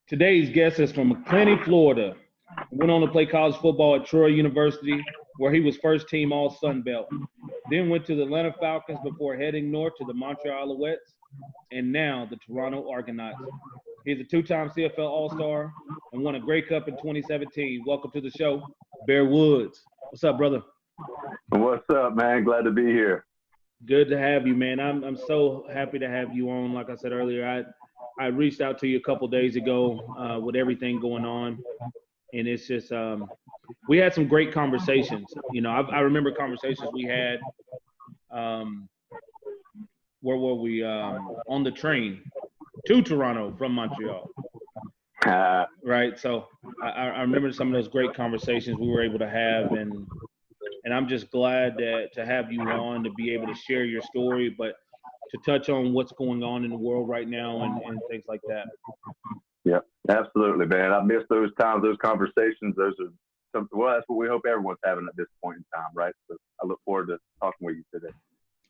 Today's guest is from McClenny, Florida. He went on to play college football at Troy University, where he was first team All Sun Belt. Then went to the Atlanta Falcons before heading north to the Montreal Alouettes, and now the Toronto Argonauts. He's a two-time CFL All-Star and won a Grey Cup in 2017. Welcome to the show, Bear Woods. What's up, brother? What's up, man? Glad to be here. Good to have you, man. I'm so happy to have you on. Like I said earlier, I reached out to you a couple days ago with everything going on, and it's just we had some great conversations. You know, I remember conversations we had. Where were we? On the train to Toronto from Montreal. Right. So I remember some of those great conversations we were able to have, and I'm just glad to have you on to be able to share your story, but to touch on what's going on in the world right now and things like that. Yeah, absolutely, man. I miss those times, those conversations. Those are well, that's what we hope everyone's having at this point in time, right? So I look forward to talking with you today.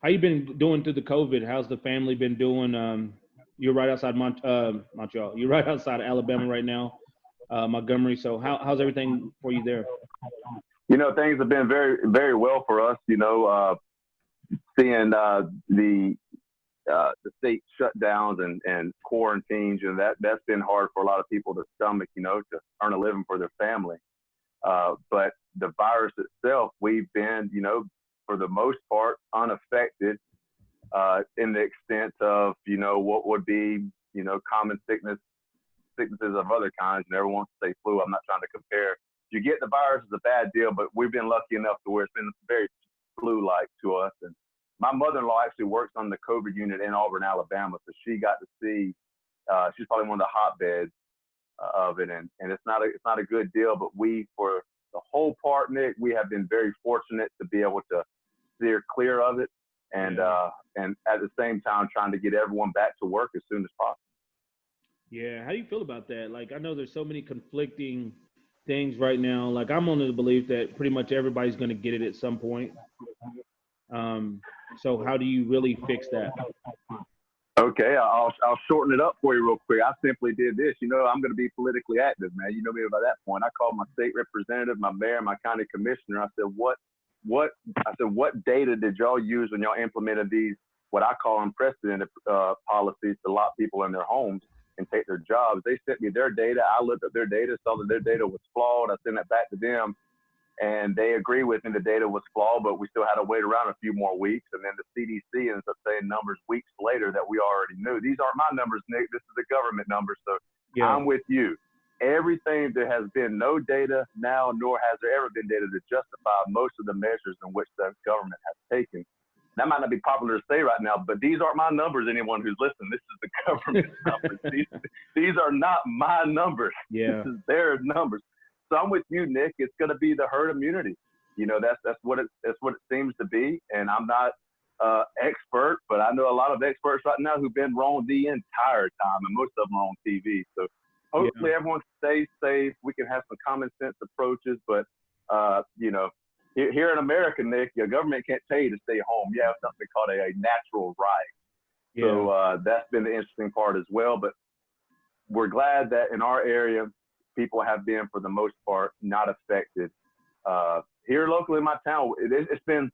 How you been doing through the COVID? How's the family been doing? You're right outside Montreal. You're right outside of Alabama right now, Montgomery. So how's everything for you there? You know, things have been very, very well for us. You know, seeing the state shutdowns and quarantines, you know, that's been hard for a lot of people to stomach, you know, to earn a living for their family. But the virus itself, we've been, you know, for the most part, unaffected in the extent of, you know, what would be, you know, common sicknesses of other kinds. And everyone wants to say flu. I'm not trying to compare. You get the virus is a bad deal, but we've been lucky enough to where it's been very flu-like to us. And my mother-in-law actually works on the COVID unit in Auburn, Alabama, so she got to see. She's probably one of the hotbeds of it, and it's not a good deal. But we, for the whole part, Nick, we have been very fortunate to be able to steer clear of it, and at the same time trying to get everyone back to work as soon as possible. Yeah, how do you feel about that? Like, I know there's so many conflicting things right now. Like, I'm under the belief that pretty much everybody's going to get it at some point. So how do you really fix that? Okay, I'll shorten it up for you real quick. I simply did this. You know, I'm going to be politically active, man. You know me by that point. I called my state representative, my mayor, my county commissioner. I said, what data did y'all use when y'all implemented these, what I call unprecedented policies to lock people in their homes and take their jobs? They sent me their data. I looked at their data, saw that their data was flawed. I sent it back to them, and they agree with me the data was flawed, but we still had to wait around a few more weeks. And then the CDC ends up saying numbers weeks later that we already knew. These aren't my numbers, Nick. This is the government numbers. So yeah. I'm with you. Everything, there has been no data now, nor has there ever been data to justify most of the measures in which the government has taken. That might not be popular to say right now, but these aren't my numbers. Anyone who's listening, this is the government's numbers. These are not my numbers. Yeah. This is their numbers. So I'm with you, Nick. It's going to be the herd immunity. You know, that's what it seems to be. And I'm not expert, but I know a lot of experts right now who've been wrong the entire time, and most of them are on TV. So hopefully everyone stays safe. We can have some common sense approaches, but you know, here in America, Nick, your government can't tell you to stay home. You have something called a natural right. Yeah. So that's been the interesting part as well. But we're glad that in our area, people have been, for the most part, not affected. Here locally in my town, it's been,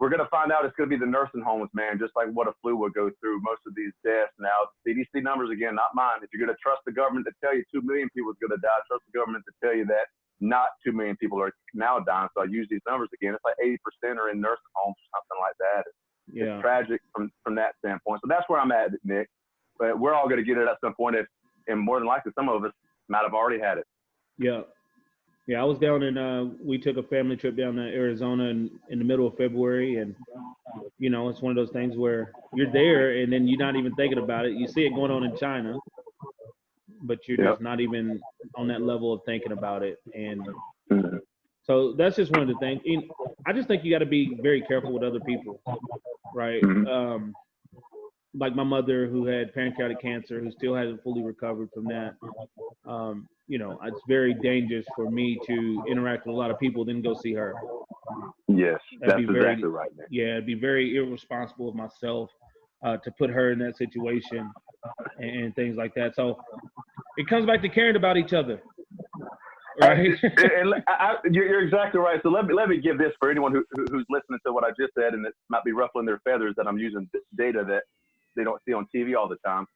we're going to find out it's going to be the nursing homes, man, just like what a flu would go through. Most of these deaths now, CDC numbers, again, not mine. If you're going to trust the government to tell you 2 million people is going to die, trust the government to tell you that not 2 million people are now dying. So I use these numbers again. It's like 80% are in nursing homes or something like that. It's tragic from that standpoint. So that's where I'm at, Nick. But we're all going to get it at some point, and more than likely, some of us might have already had it. Yeah. I was down in, we took a family trip down to Arizona in the middle of February. And, you know, it's one of those things where you're there and then you're not even thinking about it. You see it going on in China, but you're just not even on that level of thinking about it. And so that's just one of the things. And I just think you got to be very careful with other people, right? Like my mother, who had pancreatic cancer, who still hasn't fully recovered from that. You know, it's very dangerous for me to interact with a lot of people, then go see her. Yes, that's exactly right, man. Yeah, it'd be very irresponsible of myself to put her in that situation and things like that. So It comes back to caring about each other, right? You're exactly right. So let me give this for anyone who's listening to what I just said, and it might be ruffling their feathers that I'm using data that they don't see on TV all the time,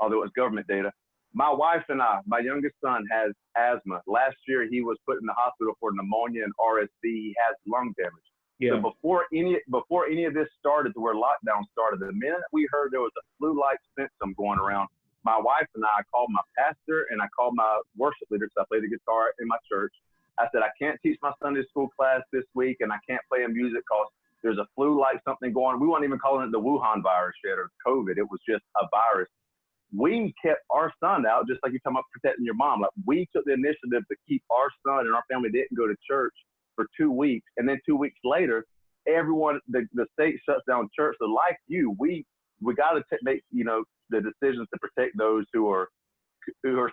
although it's government data. My wife and I, my youngest son has asthma. Last year, he was put in the hospital for pneumonia and RSV. He has lung damage. Yeah. So before any of this started, to where lockdown started, the minute we heard there was a flu-like symptom going around, my wife and I called my pastor and I called my worship leader, because I play the guitar in my church. I said, I can't teach my Sunday school class this week, and I can't play in music because there's a flu-like something going on. We weren't even calling it the Wuhan virus yet or COVID. It was just a virus. We kept our son out, just like you're talking about protecting your mom. Like, we took the initiative to keep our son and our family didn't go to church for 2 weeks. And then 2 weeks later, everyone, the state shuts down church. So like you, we got to make, the decisions to protect those who are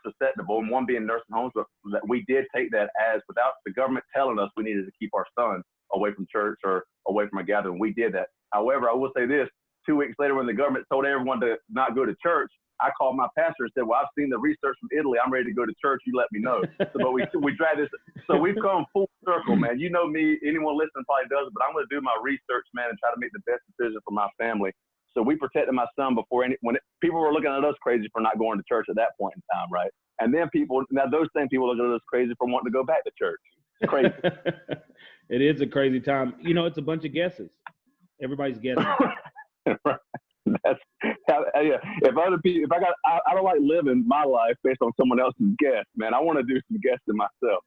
susceptible, and one being nursing homes, but that we did take that as, without the government telling us we needed to keep our son away from church or away from a gathering. We did that. However, I will say this, 2 weeks later, when the government told everyone to not go to church, I called my pastor and said, well, I've seen the research from Italy. I'm ready to go to church. You let me know. So, but we tried this. So we've come full circle, man. You know me, anyone listening probably does, but I'm going to do my research, man, and try to make the best decision for my family. So we protected my son before people were looking at us crazy for not going to church at that point in time, right? And then those same people look at us crazy for wanting to go back to church. It's crazy. It is a crazy time. It's a bunch of guesses. Everybody's guessing. Right. If I don't like living my life based on someone else's guess, man. I want to do some guessing myself.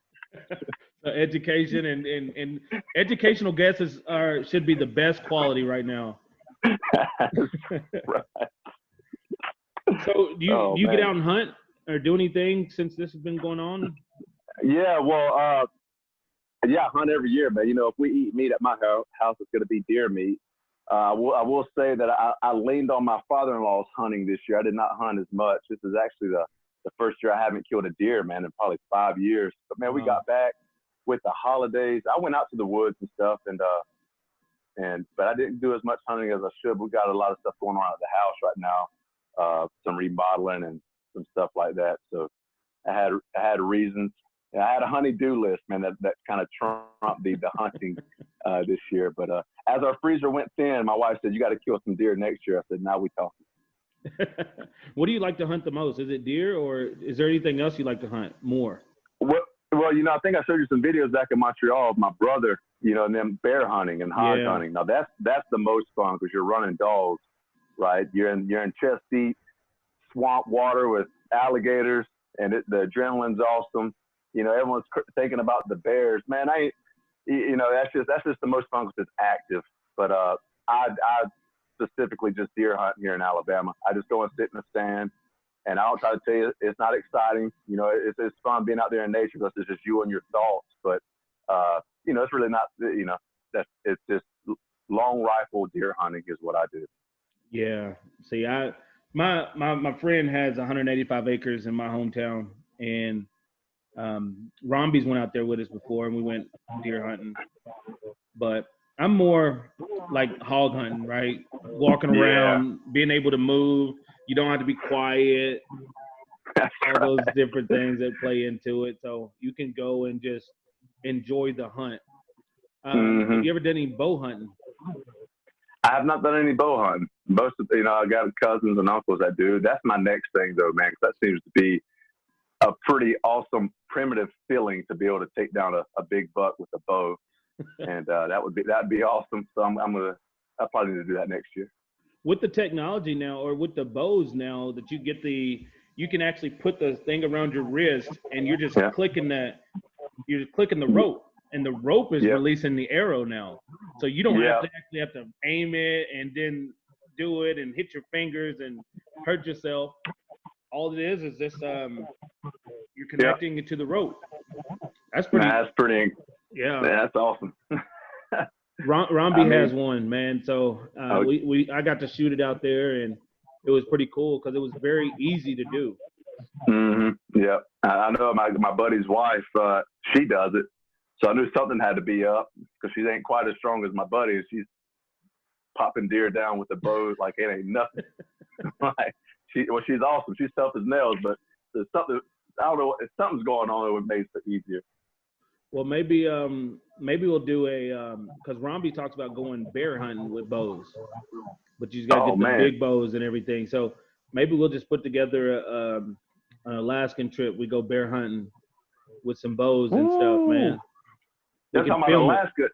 So education and educational guesses should be the best quality right now. Right. So do you get out and hunt or do anything since this has been going on? Yeah, well, I hunt every year, man. If we eat meat at my house, it's going to be deer meat. I will say that I leaned on my father-in-law's hunting this year. I did not hunt as much. This is actually the first year I haven't killed a deer, man, in probably 5 years. But man, we got back with the holidays. I went out to the woods and stuff, but I didn't do as much hunting as I should. We got a lot of stuff going on at the house right now, some remodeling and some stuff like that. So I had reasons. I had a honey-do list, man, that kind of trumped the hunting this year. But as our freezer went thin, my wife said, you got to kill some deer next year. I said, now we talking. What do you like to hunt the most? Is it deer, or is there anything else you like to hunt more? Well, I think I showed you some videos back in Montreal of my brother, and them bear hunting and hog hunting. Now that's the most fun because you're running dogs, right? You're in chest deep swamp water with alligators, and the adrenaline's awesome. Everyone's thinking about the bears, man. That's just the most fun because it's active. But I specifically just deer hunt here in Alabama. I just go and sit in the stand, and I don't try to tell you it's not exciting. It's fun being out there in nature because it's just you and your thoughts. But it's really not. It's just long rifle deer hunting is what I do. Yeah. See, my friend has 185 acres in my hometown, and Romby's went out there with us before, and we went deer hunting. But I'm more like hog hunting, right? Walking around, being able to move. You don't have to be quiet. All those different things that play into it. So you can go and just enjoy the hunt. Have you ever done any bow hunting? I have not done any bow hunting. Most of I got cousins and uncles that do. That's my next thing, though, man, because that seems to be a pretty awesome primitive feeling to be able to take down a big buck with a bow, and that'd be awesome. So I'll probably need to do that next year. With the technology now, or with the bows now, that you can actually put the thing around your wrist, and you're just clicking the rope, and the rope is releasing the arrow now. So you don't have to aim it and then do it and hit your fingers and hurt yourself. All it is just you're connecting it to the rope. That's pretty. Yeah, that's awesome. Romby has one, man. So I got to shoot it out there, and it was pretty cool because it was very easy to do. Yeah, I know my buddy's wife. She does it, so I knew something had to be up because she ain't quite as strong as my buddy. She's popping deer down with the bow like it ain't nothing. She's awesome. She's tough as nails, but There's something, I don't know, if something's going on that would make it easier. Well, maybe we'll do a because Romby talks about going bear hunting with bows, but you got to get the big bows and everything. So maybe we'll just put together an Alaskan trip. We go bear hunting with some bows and stuff, man. You're talking about Alaska.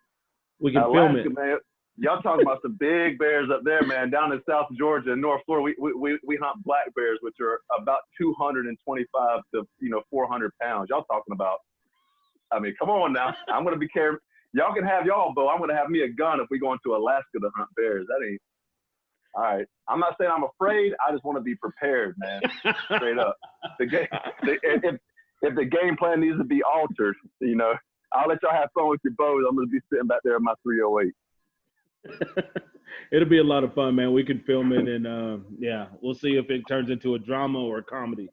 We can film it. Man. Y'all talking about some big bears up there, man. Down in South Georgia and North Florida, we hunt black bears, which are about 225 to 400 pounds. Y'all talking about? I mean, come on now. I'm gonna be careful. Y'all can have y'all bow. I'm gonna have me a gun if we go into Alaska to hunt bears. That ain't all right. I'm not saying I'm afraid. I just want to be prepared, man. Straight up. If the game plan needs to be altered, I'll let y'all have fun with your bows. I'm gonna be sitting back there in my 308. It'll be a lot of fun, man. We can film it, and we'll see if it turns into a drama or a comedy.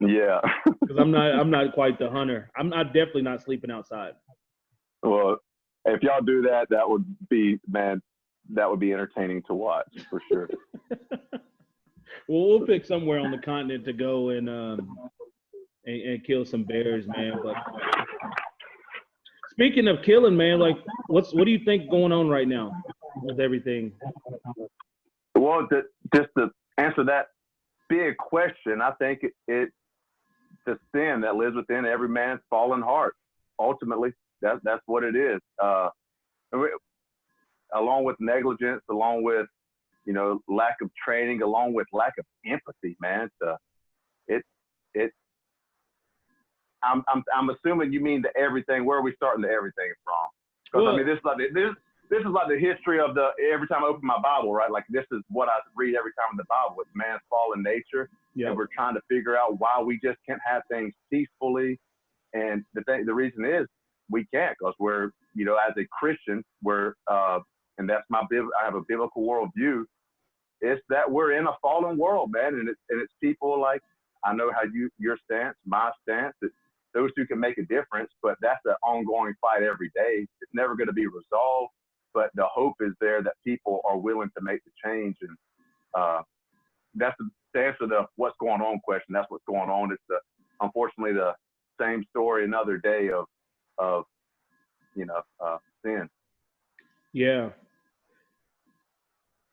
Yeah, because I'm not quite the hunter. I'm definitely not sleeping outside. Well, if y'all do that, that would be entertaining to watch for sure. Well, we'll pick somewhere on the continent to go and kill some bears, man. But speaking of killing, man, like what do you think going on right now with everything? Well, just to answer that big question, I think it's the sin that lives within every man's fallen heart. Ultimately, that's what it is. Along with negligence, along with lack of training, along with lack of empathy, man. I'm assuming you mean the everything. Where are we starting the everything from? Because I mean, this is like the history of every time I open my Bible, right? Like this is what I read every time in the Bible. It's man's fallen nature, and we're trying to figure out why we just can't have things peacefully. And the reason is we can't, because we're as a Christian, we're and that's I have a biblical worldview. It's that we're in a fallen world, man, and it's people like, I know how your stance, my stance. Those two can make a difference, but that's an ongoing fight every day. It's never going to be resolved, but the hope is there that people are willing to make the change. And that's to answer the what's going on question. That's what's going on. It's unfortunately the same story another day of sin. Yeah.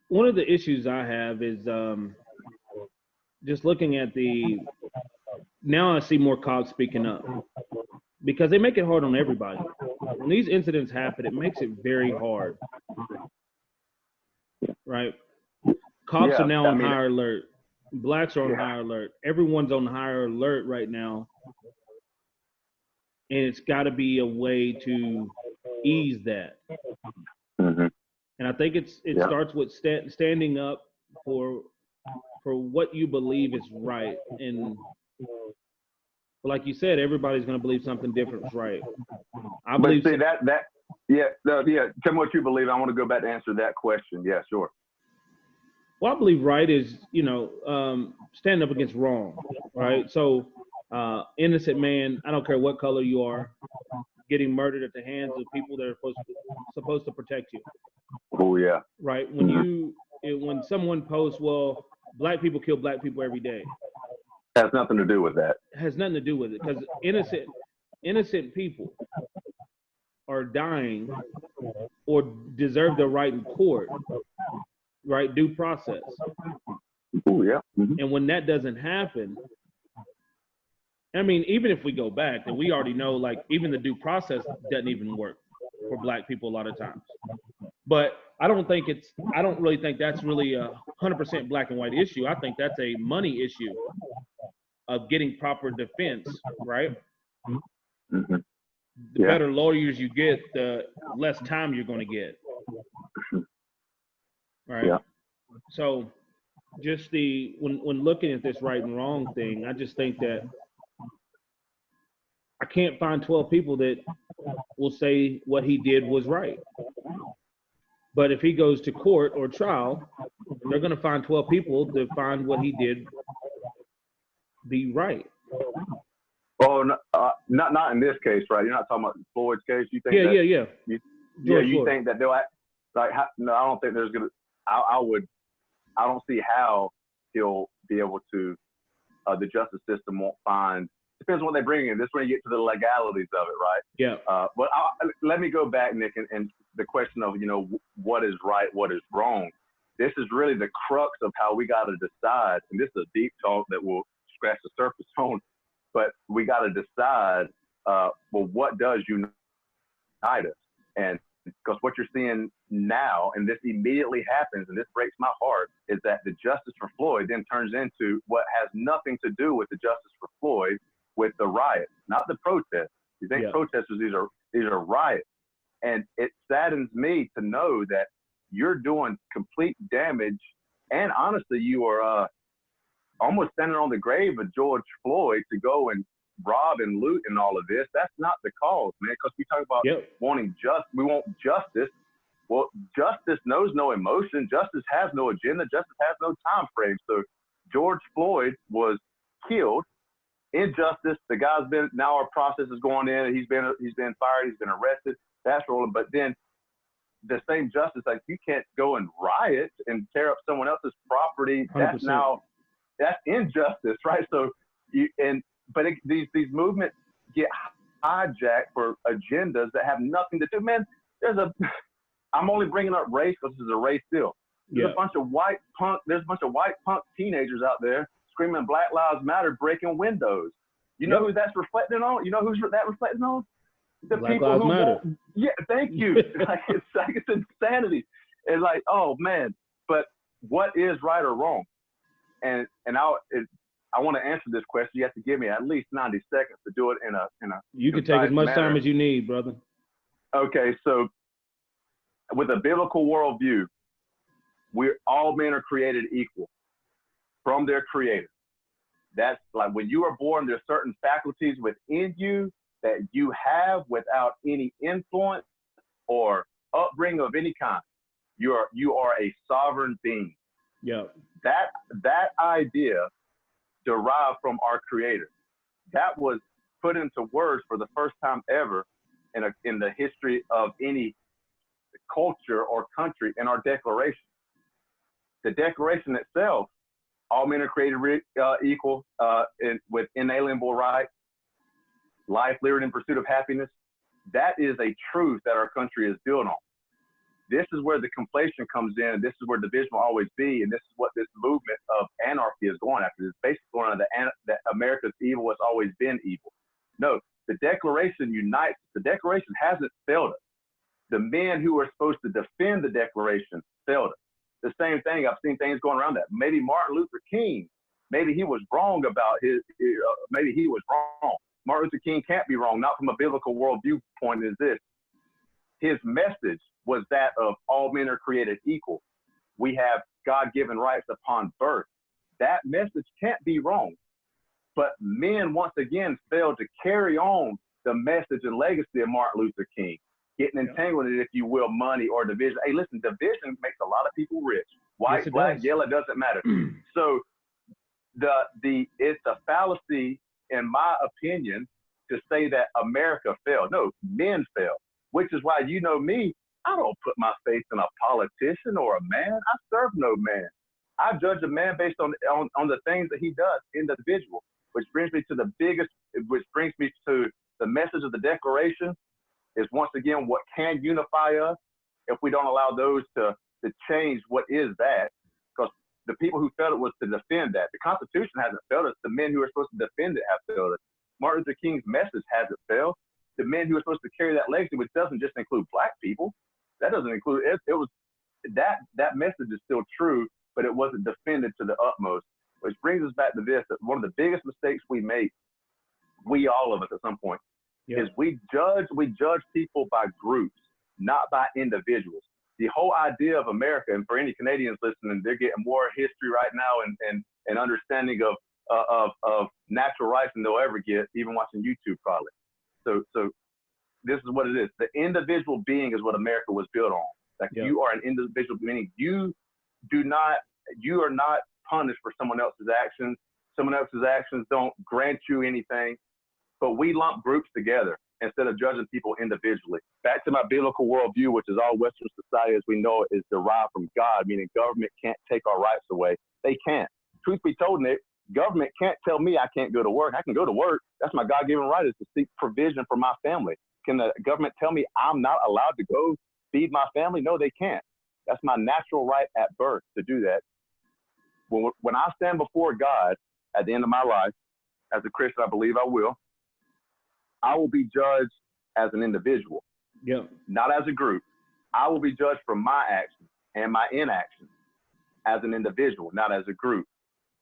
One of the issues I have is just looking at now I see more cops speaking up because they make it hard on everybody. When these incidents happen, it makes it very hard, right? Cops are now on higher alert. Blacks are on higher alert. Everyone's on higher alert right now. And it's got to be a way to ease that. Mm-hmm. And I think it starts with standing up for what you believe is right. And like you said, everybody's going to believe something different is right. I believe. But see, tell me what you believe. I want to go back to answer that question. Yeah, sure. Well, I believe right is, stand up against wrong, right? So innocent man, I don't care what color you are, getting murdered at the hands of people that are supposed to protect you. Oh, yeah. Right? When someone posts, well, black people kill black people every day. Has nothing to do with that. Has nothing to do with it, because innocent people are dying or deserve their right in court, right? Due process. Oh, yeah. Mm-hmm. And when that doesn't happen, I mean, even if we go back, then we already know, like, even the due process doesn't even work for black people a lot of times. But I don't really think that's really a 100% black and white issue. I think that's a money issue of getting proper defense, right? Mm-hmm. The better lawyers you get, the less time you're going to get. Right? Yeah. So just when looking at this right and wrong thing, I just think that I can't find 12 people that will say what he did was right. But if he goes to court or trial, they're going to find 12 people to find what he did be right. Oh, not in this case, right? You're not talking about Floyd's case. You think? Yeah. You think that they'll no, I don't think there's gonna. I don't see how he'll be able to the justice system won't find. Depends on what they bring in. This is when you get to the legalities of it, right? Yeah. But let me go back, Nick, and the question of, what is right, what is wrong. This is really the crux of how we got to decide. And this is a deep talk that we'll scratch the surface on, but we got to decide, what does unite us? And because what you're seeing now, and this immediately happens, and this breaks my heart, is that the justice for Floyd then turns into what has nothing to do with the justice for Floyd, with the riots, not the protests. These ain't protesters, these are riots. And it saddens me to know that you're doing complete damage, and honestly, you are almost standing on the grave of George Floyd to go and rob and loot and all of this. That's not the cause, man, because we talk about wanting we want justice. Well, justice knows no emotion. Justice has no agenda. Justice has no time frame. So George Floyd was killed. Injustice. The guy's been, now our process is going in. He's been fired. He's been arrested. That's rolling. But then the same justice, like, you can't go and riot and tear up someone else's property. 100%. That's injustice, right? So these movements get hijacked for agendas that have nothing to do. Man, I'm only bringing up race because this is a race deal. There's a bunch of white punk teenagers out there screaming Black Lives Matter, breaking windows. You know who that's reflecting on? You know who's that reflecting on? The Black people Lives who Matter. Thank you. It's insanity. It's like, oh man, but what is right or wrong? And I want to answer this question. You have to give me at least 90 seconds to do it in a. You can take as much time as you need, brother. Okay, so with a biblical worldview, all men are created equal from their creator. That's like, when you are born, there's certain faculties within you that you have without any influence or upbringing of any kind. You are a sovereign being. Yeah. That idea derived from our creator. That was put into words for the first time ever in the history of any culture or country in our Declaration. The Declaration itself, all men are created equal with inalienable rights, life, liberty, and pursuit of happiness. That is a truth that our country is built on. This is where the conflation comes in, and this is where division will always be, and this is what this movement of anarchy is going after. It's basically going on that America's evil has always been evil. No, the Declaration unites. The Declaration hasn't failed us. The men who are supposed to defend the Declaration failed us. The same thing, I've seen things going around that. Maybe Martin Luther King, maybe he was wrong about maybe he was wrong. Martin Luther King can't be wrong, not from a biblical worldview point is this. His message was that of all men are created equal. We have God-given rights upon birth. That message can't be wrong. But men, once again, failed to carry on the message and legacy of Martin Luther King, getting entangled in it, if you will, money or division. Hey, listen, division makes a lot of people rich. White, yes, black, yellow, it doesn't matter. So it's a fallacy, in my opinion, to say that America failed. No, men failed, which is why, you know me, I don't put my faith in a politician or a man. I serve no man. I judge a man based on the things that he does, individual, which brings me to the message of the Declaration is, once again, what can unify us if we don't allow those to change what is that, because the people who failed it was to defend that. The Constitution hasn't failed us. The men who are supposed to defend it have failed us. Martin Luther King's message hasn't failed. The men who are supposed to carry that legacy, which doesn't just include black people, that doesn't include it. It was that message is still true, but it wasn't defended to the utmost. Which brings us back to this: that one of the biggest mistakes we make, all of us at some point, is we judge people by groups, not by individuals. The whole idea of America, and for any Canadians listening, they're getting more history right now and understanding of natural rights than they'll ever get, even watching YouTube probably. So this is what it is. The individual being is what America was built on. Like, you are an individual being. You are not punished for someone else's actions. Someone else's actions don't grant you anything, but we lump groups together instead of judging people individually. Back to my biblical worldview, which is all Western society as we know it is derived from God, meaning government can't take our rights away. They can't. Truth be told, Nick, Government can't tell me I can't go to work. I can go to work. That's my God-given right, is to seek provision for my family. Can the government tell me I'm not allowed to go feed my family? No, they can't. That's my natural right at birth to do that. When I stand before God at the end of my life, as a Christian, I believe I will be judged as an individual, not as a group. I will be judged for my actions and my inactions as an individual, not as a group.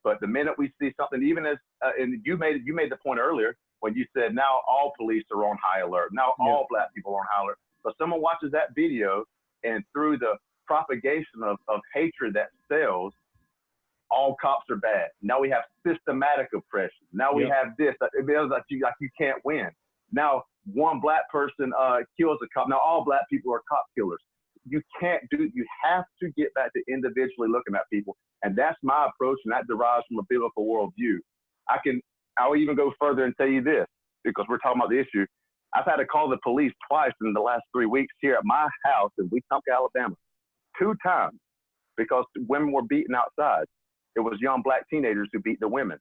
But the minute we see something, even as and you made the point earlier when you said now all police are on high alert, now all Black people are on high alert. But someone watches that video, and through the propagation of hatred that sells, all cops are bad. Now we have systematic oppression. Now we have this. It feels like you can't win. Now one Black person kills a cop. Now all Black people are cop killers. You can't do. You have to get back to individually looking at people, and that's my approach, and that derives from a biblical worldview. I'll even go further and tell you this, because we're talking about the issue. I've had to call the police twice in the last 3 weeks here at my house in Wetumpka, Alabama, 2 times, because women were beaten outside. It was young Black teenagers who beat the women.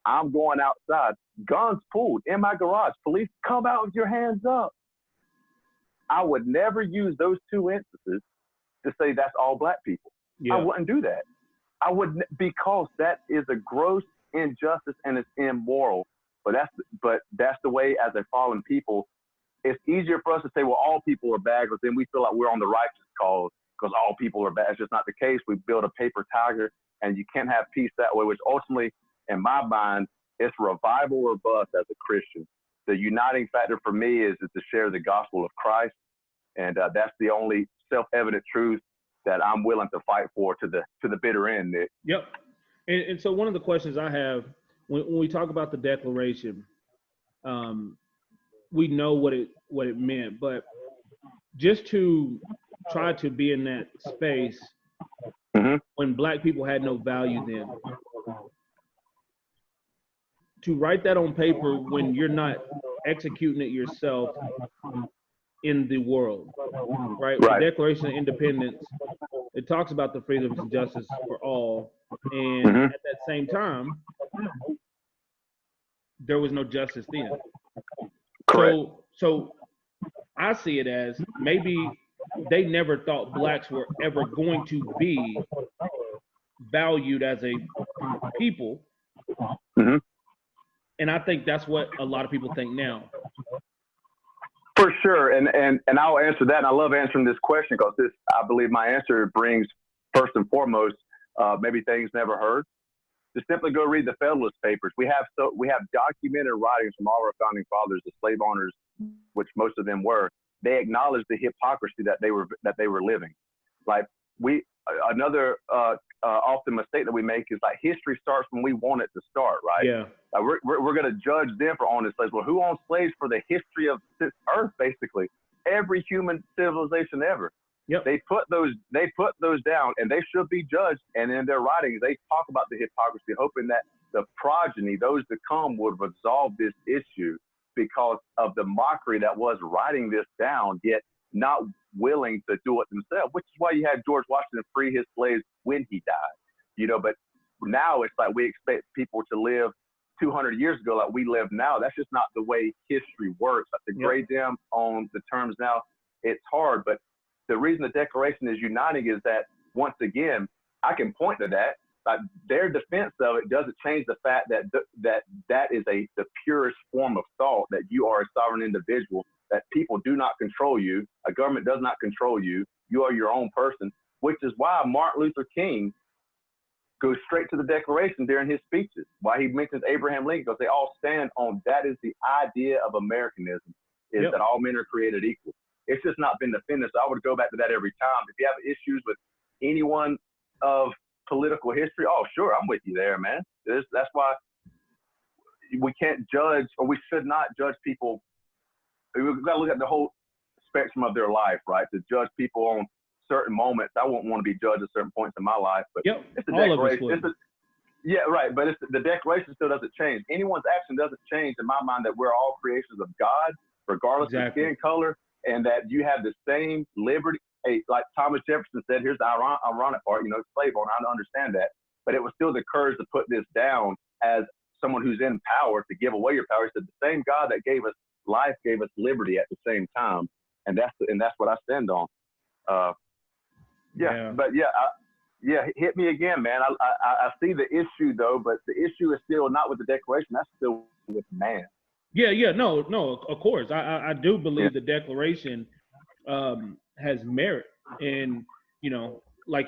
I'm going outside, guns pulled in my garage. Police, come out with your hands up. I would never use those 2 instances to say that's all Black people. I wouldn't do that. I wouldn't, because that is a gross injustice and it's immoral. But that's the way, as a fallen people, it's easier for us to say, well, all people are bad, because then we feel like we're on the righteous cause because all people are bad. It's just not the case. We build a paper tiger, and you can't have peace that way, which ultimately, in my mind, it's revival or bust as a Christian. The uniting factor for me is to share the gospel of Christ. And that's the only self-evident truth that I'm willing to fight for to the bitter end, Nick. Yep. And so one of the questions I have, when we talk about the Declaration, we know what it meant, but just to try to be in that space when Black people had no value then, to write that on paper when you're not executing it yourself in the world, right? The Declaration of Independence, it talks about the freedom and justice for all, and at that same time, there was no justice then. Correct. So I see it as maybe they never thought Blacks were ever going to be valued as a people, and I think that's what a lot of people think now. For sure, and I'll answer that. And I love answering this question because I believe my answer brings first and foremost maybe things never heard. Just simply go read the Federalist Papers. We have documented writings from all our founding fathers, the slave owners, which most of them were. They acknowledged the hypocrisy that they were living. Like another often mistake that we make is like history starts when we want it to start, right? Yeah. Like we're going to judge them for owning slaves. Well, who owned slaves for the history of this earth? Basically, every human civilization ever. Yep. They put those down, and they should be judged. And in their writings, they talk about the hypocrisy, hoping that the progeny, those to come, would resolve this issue because of the mockery that was writing this down, yet not willing to do it themselves. Which is why you had George Washington free his slaves when he died. But now it's like we expect people to live 200 years ago like we live now. That's just not the way history works. Like to grade them on the terms now, it's hard. But the reason the Declaration is uniting is that, once again, I can point to that. But their defense of it doesn't change the fact that that is the purest form of thought, that you are a sovereign individual, that people do not control you, a government does not control you, you are your own person, which is why Martin Luther King goes straight to the Declaration during his speeches, why he mentions Abraham Lincoln, because they all stand on that is the idea of Americanism, is that all men are created equal. It's just not been defended, so I would go back to that every time. If you have issues with anyone of political history, oh, sure, I'm with you there, man. That's why we can't judge, or we should not judge people. We've got to look at the whole spectrum of their life, right? To judge people on certain moments. I won't want to be judged at certain points in my life, but it's the Declaration. But the Declaration still doesn't change. Anyone's action doesn't change in my mind that we're all creations of God, regardless of skin color, and that you have the same liberty. Like Thomas Jefferson said, here's the ironic part, slave owner, I don't understand that. But it was still the courage to put this down as someone who's in power to give away your power. He said the same God that gave us life gave us liberty at the same time, and that's what I stand on. Hit me again, man. I see the issue though, but the issue is still not with the Declaration. That's still with man. No, of course. I do believe the Declaration has merit, and like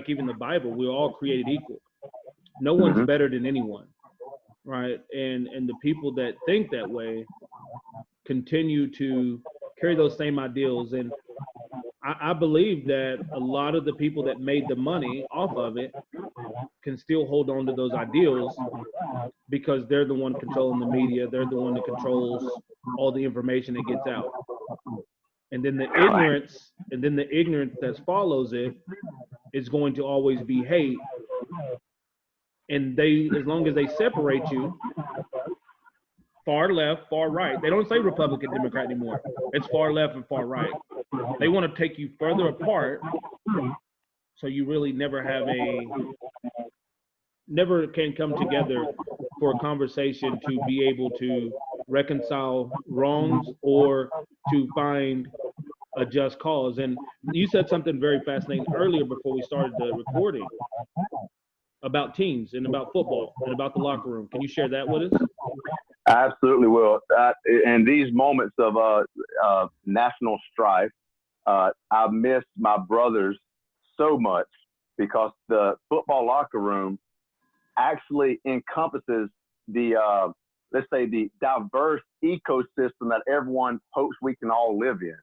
even the Bible, we're all created equal. No one's better than anyone, right? And the people that think that way continue to carry those same ideals. And I believe that a lot of the people that made the money off of it can still hold on to those ideals because they're the one controlling the media. They're the one that controls all the information that gets out. And then the ignorance that follows it is going to always be hate. And as long as they separate you, far left, far right. They don't say Republican, Democrat anymore. It's far left and far right. They want to take you further apart, so you really never can come together for a conversation to be able to reconcile wrongs or to find a just cause. And you said something very fascinating earlier before we started the recording about teams and about football and about the locker room. Can you share that with us? I absolutely will. In these moments of national strife, I miss my brothers so much because the football locker room actually encompasses the, let's say, the diverse ecosystem that everyone hopes we can all live in.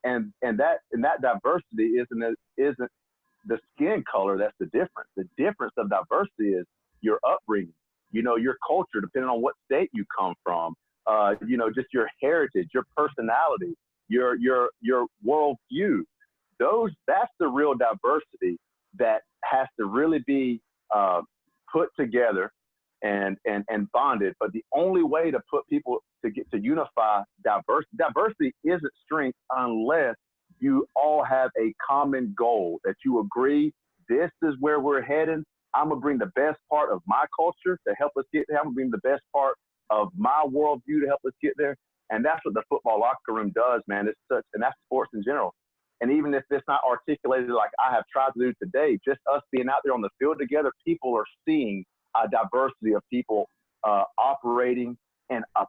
And that diversity isn't the skin color that's the difference. The difference of diversity is your upbringing, your culture, depending on what state you come from, just your heritage, your personality, your worldview. That's the real diversity that has to really be put together and bonded. But the only way to put people to unify diversity isn't strength unless you all have a common goal that you agree, this is where we're heading. I'm going to bring the best part of my culture to help us get there. I'm going to bring the best part of my worldview to help us get there. And that's what the football locker room does, man. And that's sports in general. And even if it's not articulated like I have tried to do today, just us being out there on the field together, people are seeing a diversity of people operating in a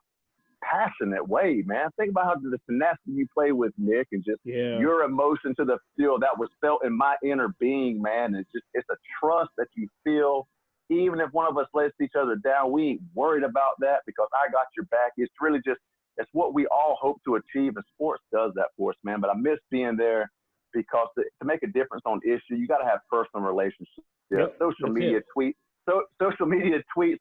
passionate way, man. Think about how the tenacity you play with, Nick, and just your emotion to the field that was felt in my inner being, man. It's a trust that you feel. Even if one of us lets each other down, we ain't worried about that because I got your back. It's really it's what we all hope to achieve, and sports does that for us, man. But I miss being there because to make a difference on issue, you got to have personal relationships. Social media tweets,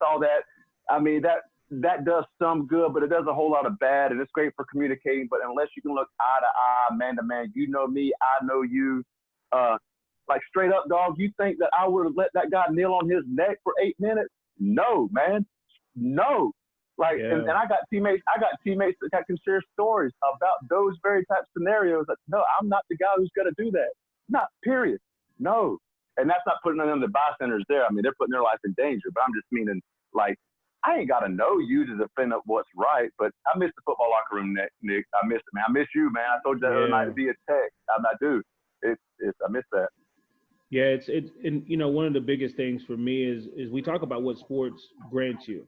all that. I mean, that does some good, but it does a whole lot of bad, and it's great for communicating. But unless you can look eye to eye, man to man, you know me, I know you. Like straight up, dog, you think that I would have let that guy kneel on his neck for 8 minutes? No, man, no. Like, and I got teammates that can share stories about those very type of scenarios. That no, I'm not the guy who's going to do that. Not period. No, and that's not putting on the bystanders there. I mean, they're putting their life in danger. But I'm just meaning, like, I ain't got to know you to defend up what's right. But I miss the football locker room, Nick. I miss it, man. I miss you, man. I told you that the other night via text. I do. I miss that. Yeah, it's and one of the biggest things for me is we talk about what sports grants you,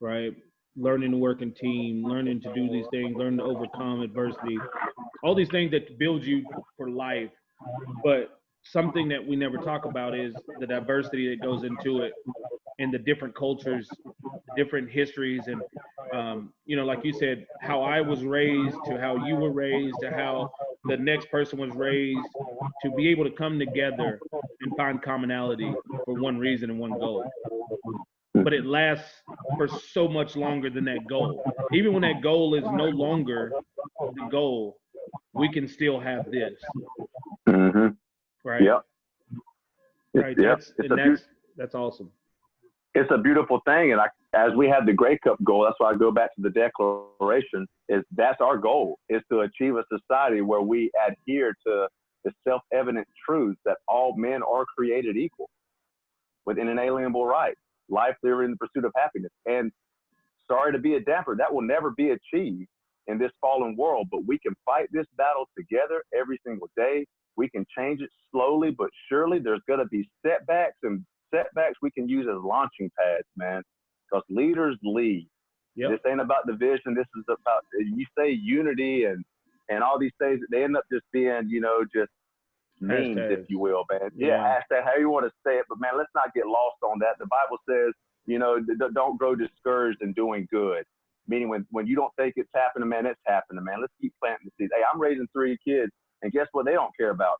right? Learning to work in team, learning to do these things, learning to overcome adversity, all these things that build you for life. But something that we never talk about is the diversity that goes into it and the different cultures, different histories, and like you said, how I was raised to how you were raised to how the next person was raised, to be able to come together and find commonality for one reason and one goal. But it lasts for so much longer than that goal. Even when that goal is no longer the goal, we can still have this. Mm-hmm. Right? Yep. Right. That's awesome. It's a beautiful thing. And as we have the Grey Cup goal, that's why I go back to the Declaration, that's our goal, is to achieve a society where we adhere to the self-evident truth that all men are created equal with an inalienable right. life, liberty, and the pursuit of happiness. And sorry to be a damper, that will never be achieved in this fallen world, but we can fight this battle together every single day. We can change it slowly but surely. There's going to be setbacks, and setbacks we can use as launching pads, man, because leaders lead. Yep. This ain't about division. This is about, you say unity and all these things, they end up just being, you know, just memes, if you will, man. Yeah, hashtag, how you want to say it, but man, let's not get lost on that. The Bible says, you know, don't grow discouraged in doing good. Meaning when you don't think it's happening, man, it's happening, man. Let's keep planting the seeds. Hey, I'm raising 3 kids, and guess what they don't care about?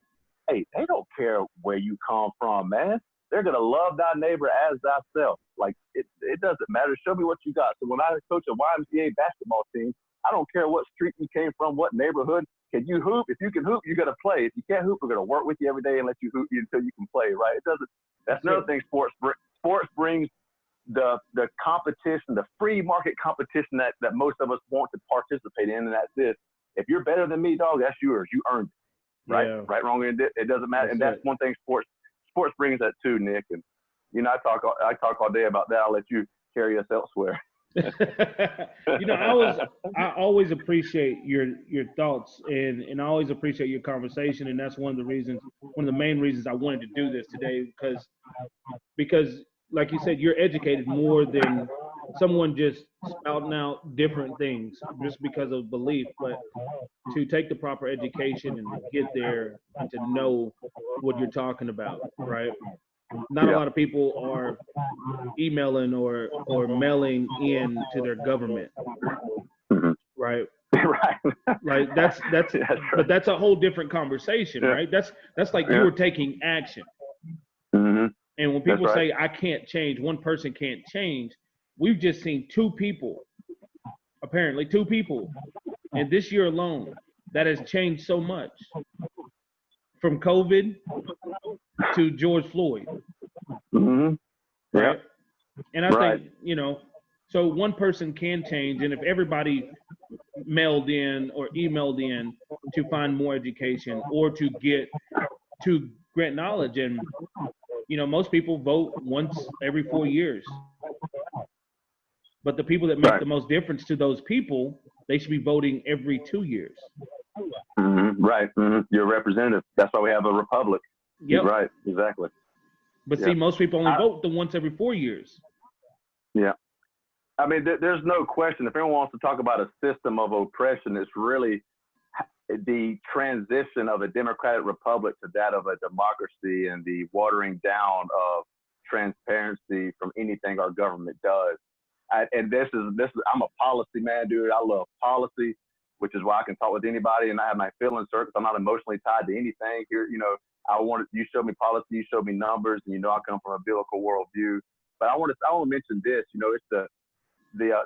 Hey, they don't care where you come from, man. They're going to love thy neighbor as thyself. Like, it doesn't matter. Show me what you got. So when I coach a YMCA basketball team, I don't care what street you came from, what neighborhood. Can you hoop? If you can hoop, you're going to play. If you can't hoop, we're going to work with you every day and let you hoop until you can play, right? It doesn't. That's another thing sports brings. The competition, the free market competition that most of us want to participate in, and that's this. If you're better than me, dog, that's yours. You earned it, right? Yeah. Right, wrong, it doesn't matter. And that's one thing sports brings that too, Nick. And you know, I talk all day about that. I'll let you carry us elsewhere. You know, I always appreciate your thoughts, and I always appreciate your conversation, and that's one of the main reasons I wanted to do this today, because like you said, you're educated more than someone just spouting out different things just because of belief, but to take the proper education and to get there and to know what you're talking about, right? Not a lot of people are emailing or mailing in to their government, right? Right. Like that's but that's a whole different conversation, right? That's like you were taking action. Mm-hmm. And when people say I can't change, one person can't change, we've just seen 2 people, apparently 2 people, in this year alone that has changed so much, from COVID to George Floyd. Mm-hmm. Right? And I think, you know, so one person can change, and if everybody mailed in or emailed in to find more education or to grant knowledge, and you know, most people vote once every 4 years. But the people that make the most difference to those people, they should be voting every 2 years. Mm-hmm. Right. Mm-hmm. You're a representative. That's why we have a republic. Yep. Right. Exactly. But see, most people only vote the once every 4 years. Yeah. I mean, there's no question. If anyone wants to talk about a system of oppression, it's really the transition of a democratic republic to that of a democracy, and the watering down of transparency from anything our government does. And this is I'm a policy man, dude. I love policy, which is why I can talk with anybody and I have my feelings hurt because I'm not emotionally tied to anything here. You know, you show me policy, you show me numbers, and you know I come from a biblical worldview. But I want to mention this. You know, it's the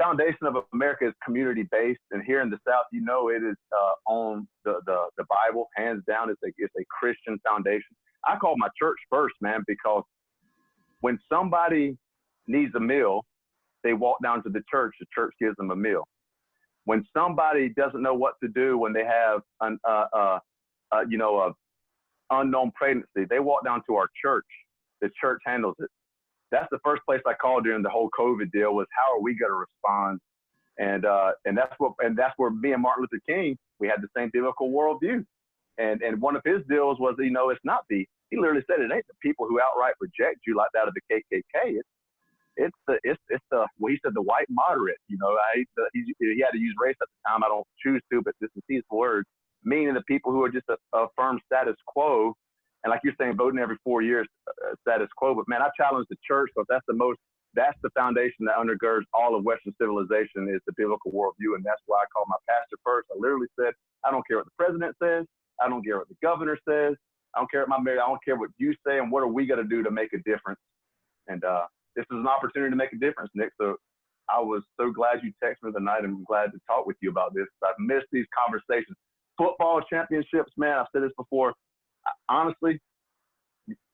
foundation of America is community based, and here in the South, you know, it is on the Bible, hands down. It's a Christian foundation. I call my church first, man, because when somebody needs a meal, they walk down to the church gives them a meal. When somebody doesn't know what to do when they have an unknown pregnancy, they walk down to our church. The church handles it. That's the first place I called during the whole COVID deal was how are we going to respond? And that's where me and Martin Luther King, we had the same biblical worldview. And one of his deals was, you know, he literally said it ain't the people who outright reject you like that of the KKK. He said the white moderate, you know, he had to use race at the time. I don't choose to, but this is his words, meaning the people who are just a firm status quo. And like you're saying, voting every 4 years, status quo. But man, I challenge the church because that's the foundation that undergirds all of Western civilization is the biblical worldview. And that's why I call my pastor first. I literally said, I don't care what the president says. I don't care what the governor says. I don't care what I don't care what you say. And what are we going to do to make a difference? And this is an opportunity to make a difference, Nick. So I was so glad you texted me the night, and I'm glad to talk with you about this. I've missed these conversations. Football championships, man, I've said this before. Honestly,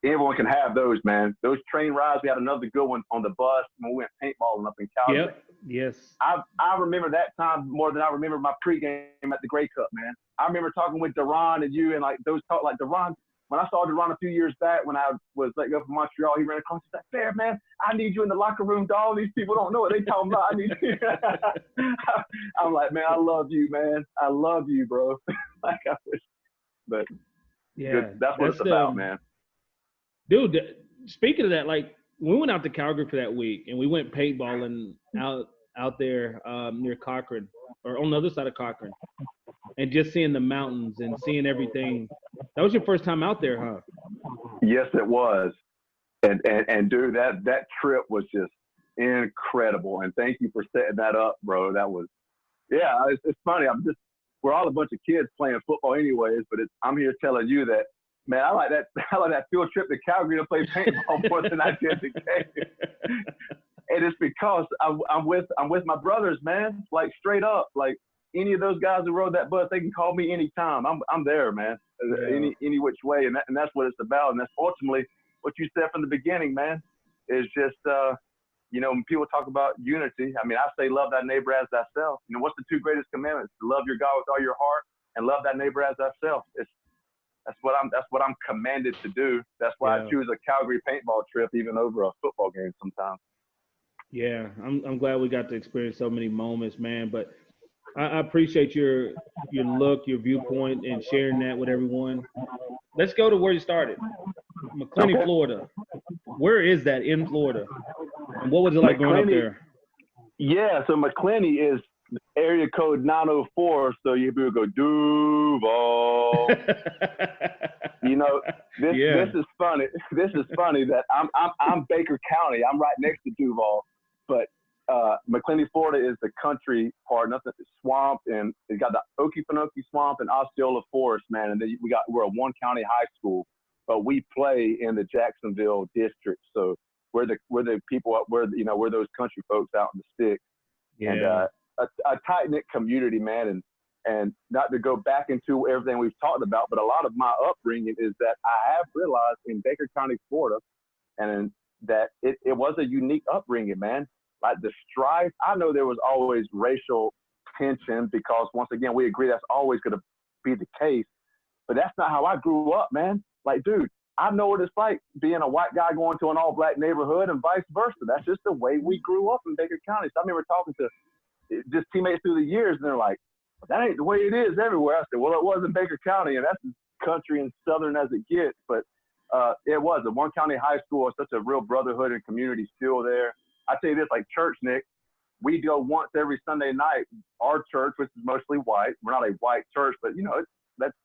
everyone can have those, man. Those train rides, we had another good one on the bus when we went paintballing up in Calgary. Yep. Yes. I remember that time more than I remember my pregame at the Grey Cup, man. I remember talking with Deron and you and like those talk like Deron, when I started to run a few years back, when I was let go from Montreal, he ran across. He's like, "Fair man, I need you in the locker room, dog. These people don't know what they talking about. I need you." I'm like, "Man, I love you, man. I love you, bro." Like I wish, but Yeah, that's what it's about, man. Dude, speaking of that, like we went out to Calgary for that week, and we went paintballing out there near Cochrane, or on the other side of Cochrane, and just seeing the mountains and seeing everything. That was your first time out there, huh? Yes, it was. And dude, that trip was just incredible. And thank you for setting that up, bro. That was, yeah, it's funny. We're all a bunch of kids playing football anyways, but I'm here telling you that, man, I like that field trip to Calgary to play paintball more than I did the game. And it's because I'm with my brothers, man. Like straight up, like any of those guys who rode that bus, they can call me anytime. I'm there, man. Yeah. Any which way, and that's what it's about. And that's ultimately what you said from the beginning, man. Is just when people talk about unity, I mean, I say love thy neighbor as thyself. You know, what's the two greatest commandments? To love your God with all your heart and love thy neighbor as thyself. That's what I'm commanded to do. That's why I choose a Calgary paintball trip even over a football game sometimes. Yeah, I'm glad we got to experience so many moments, man. But I appreciate your look, your viewpoint, and sharing that with everyone. Let's go to where you started, McClenny, Okay. Florida. Where is that in Florida? And what was it like growing up there? Yeah, so McClenny is area code 904, so you would go Duval. This is funny. This is funny that I'm Baker County. I'm right next to Duval, but McClenny, Florida is the country part. Nothing swamp, and it's got the Okefenokee Swamp and Osceola Forest, man. And then we're a one county high school, but we play in the Jacksonville district. So we're the people up where we're those country folks out in the sticks. Yeah. And a tight knit community, man. And not to go back into everything we've talked about, but a lot of my upbringing is that I have realized in Baker County, Florida, and that it was a unique upbringing, man. Like the strife, I know there was always racial tension because once again, we agree that's always going to be the case, but that's not how I grew up, man. Like, dude, I know what it's like being a white guy going to an all black neighborhood and vice versa. That's just the way we grew up in Baker County. So I remember talking to just teammates through the years and they're like, that ain't the way it is everywhere. I said, well, it was in Baker County and that's as country and southern as it gets. But it was a one county high school, such a real brotherhood and community still there. I tell you this, like church, Nick, we go once every Sunday night. Our church, which is mostly white, we're not a white church, but that's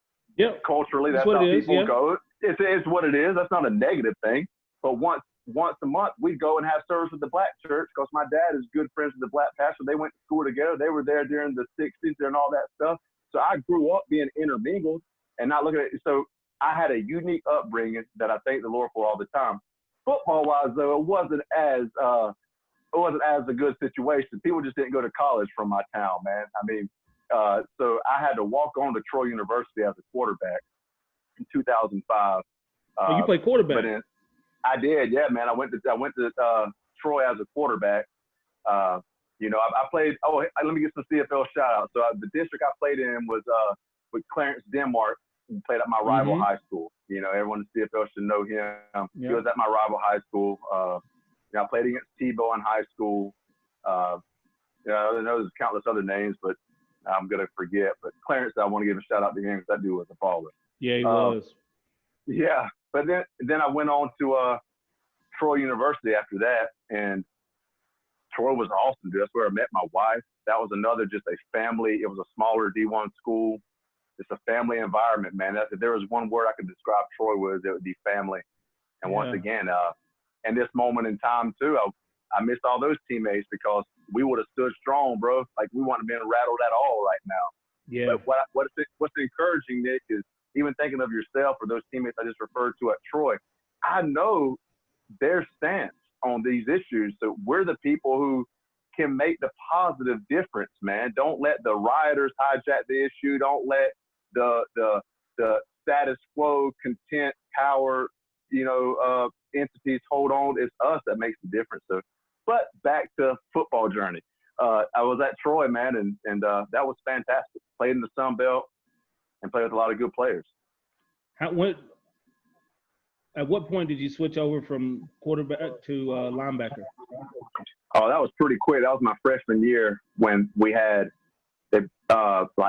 culturally that's how people go. It's what it is. That's not a negative thing. But once a month, we go and have service with the black church because my dad is good friends with the black pastor. They went to school together. They were there during the 60s and all that stuff. So I grew up being intermingled and not looking at it. So I had a unique upbringing that I thank the Lord for all the time. Football-wise, though, it wasn't as a good situation. People just didn't go to college from my town, man. I mean, so I had to walk on to Troy University as a quarterback in 2005. You played quarterback? I did, yeah, man. I went to Troy as a quarterback. I played. Oh, let me get some CFL shout outs. So the district I played in was with Clarence Denmark. He played at my rival high school. Everyone in CFL should know him. Yep. He was at my rival high school. I played against Tebow in high school. I know there's countless other names, but I'm gonna forget. But Clarence, I want to give a shout out to him because that dude was a baller. Yeah, he was. Yeah, but then I went on to Troy University after that, and Troy was awesome, dude. That's where I met my wife. That was another just a family. It was a smaller D1 school. It's a family environment, man. If there was one word I could describe Troy with, it would be family. And once again, in this moment in time too, I missed all those teammates because we would have stood strong, bro. Like we wouldn't have been rattled at all right now. Yeah. But what's encouraging, Nick, is even thinking of yourself or those teammates I just referred to at Troy. I know their stance on these issues. So we're the people who can make the positive difference, man. Don't let the rioters hijack the issue. Don't let the status quo, content, power, entities hold on. It's us that makes the difference. So, but back to football journey. I was at Troy, man, and that was fantastic. Played in the Sun Belt and played with a lot of good players. At what point did you switch over from quarterback to linebacker? Oh, that was pretty quick. That was my freshman year when we had like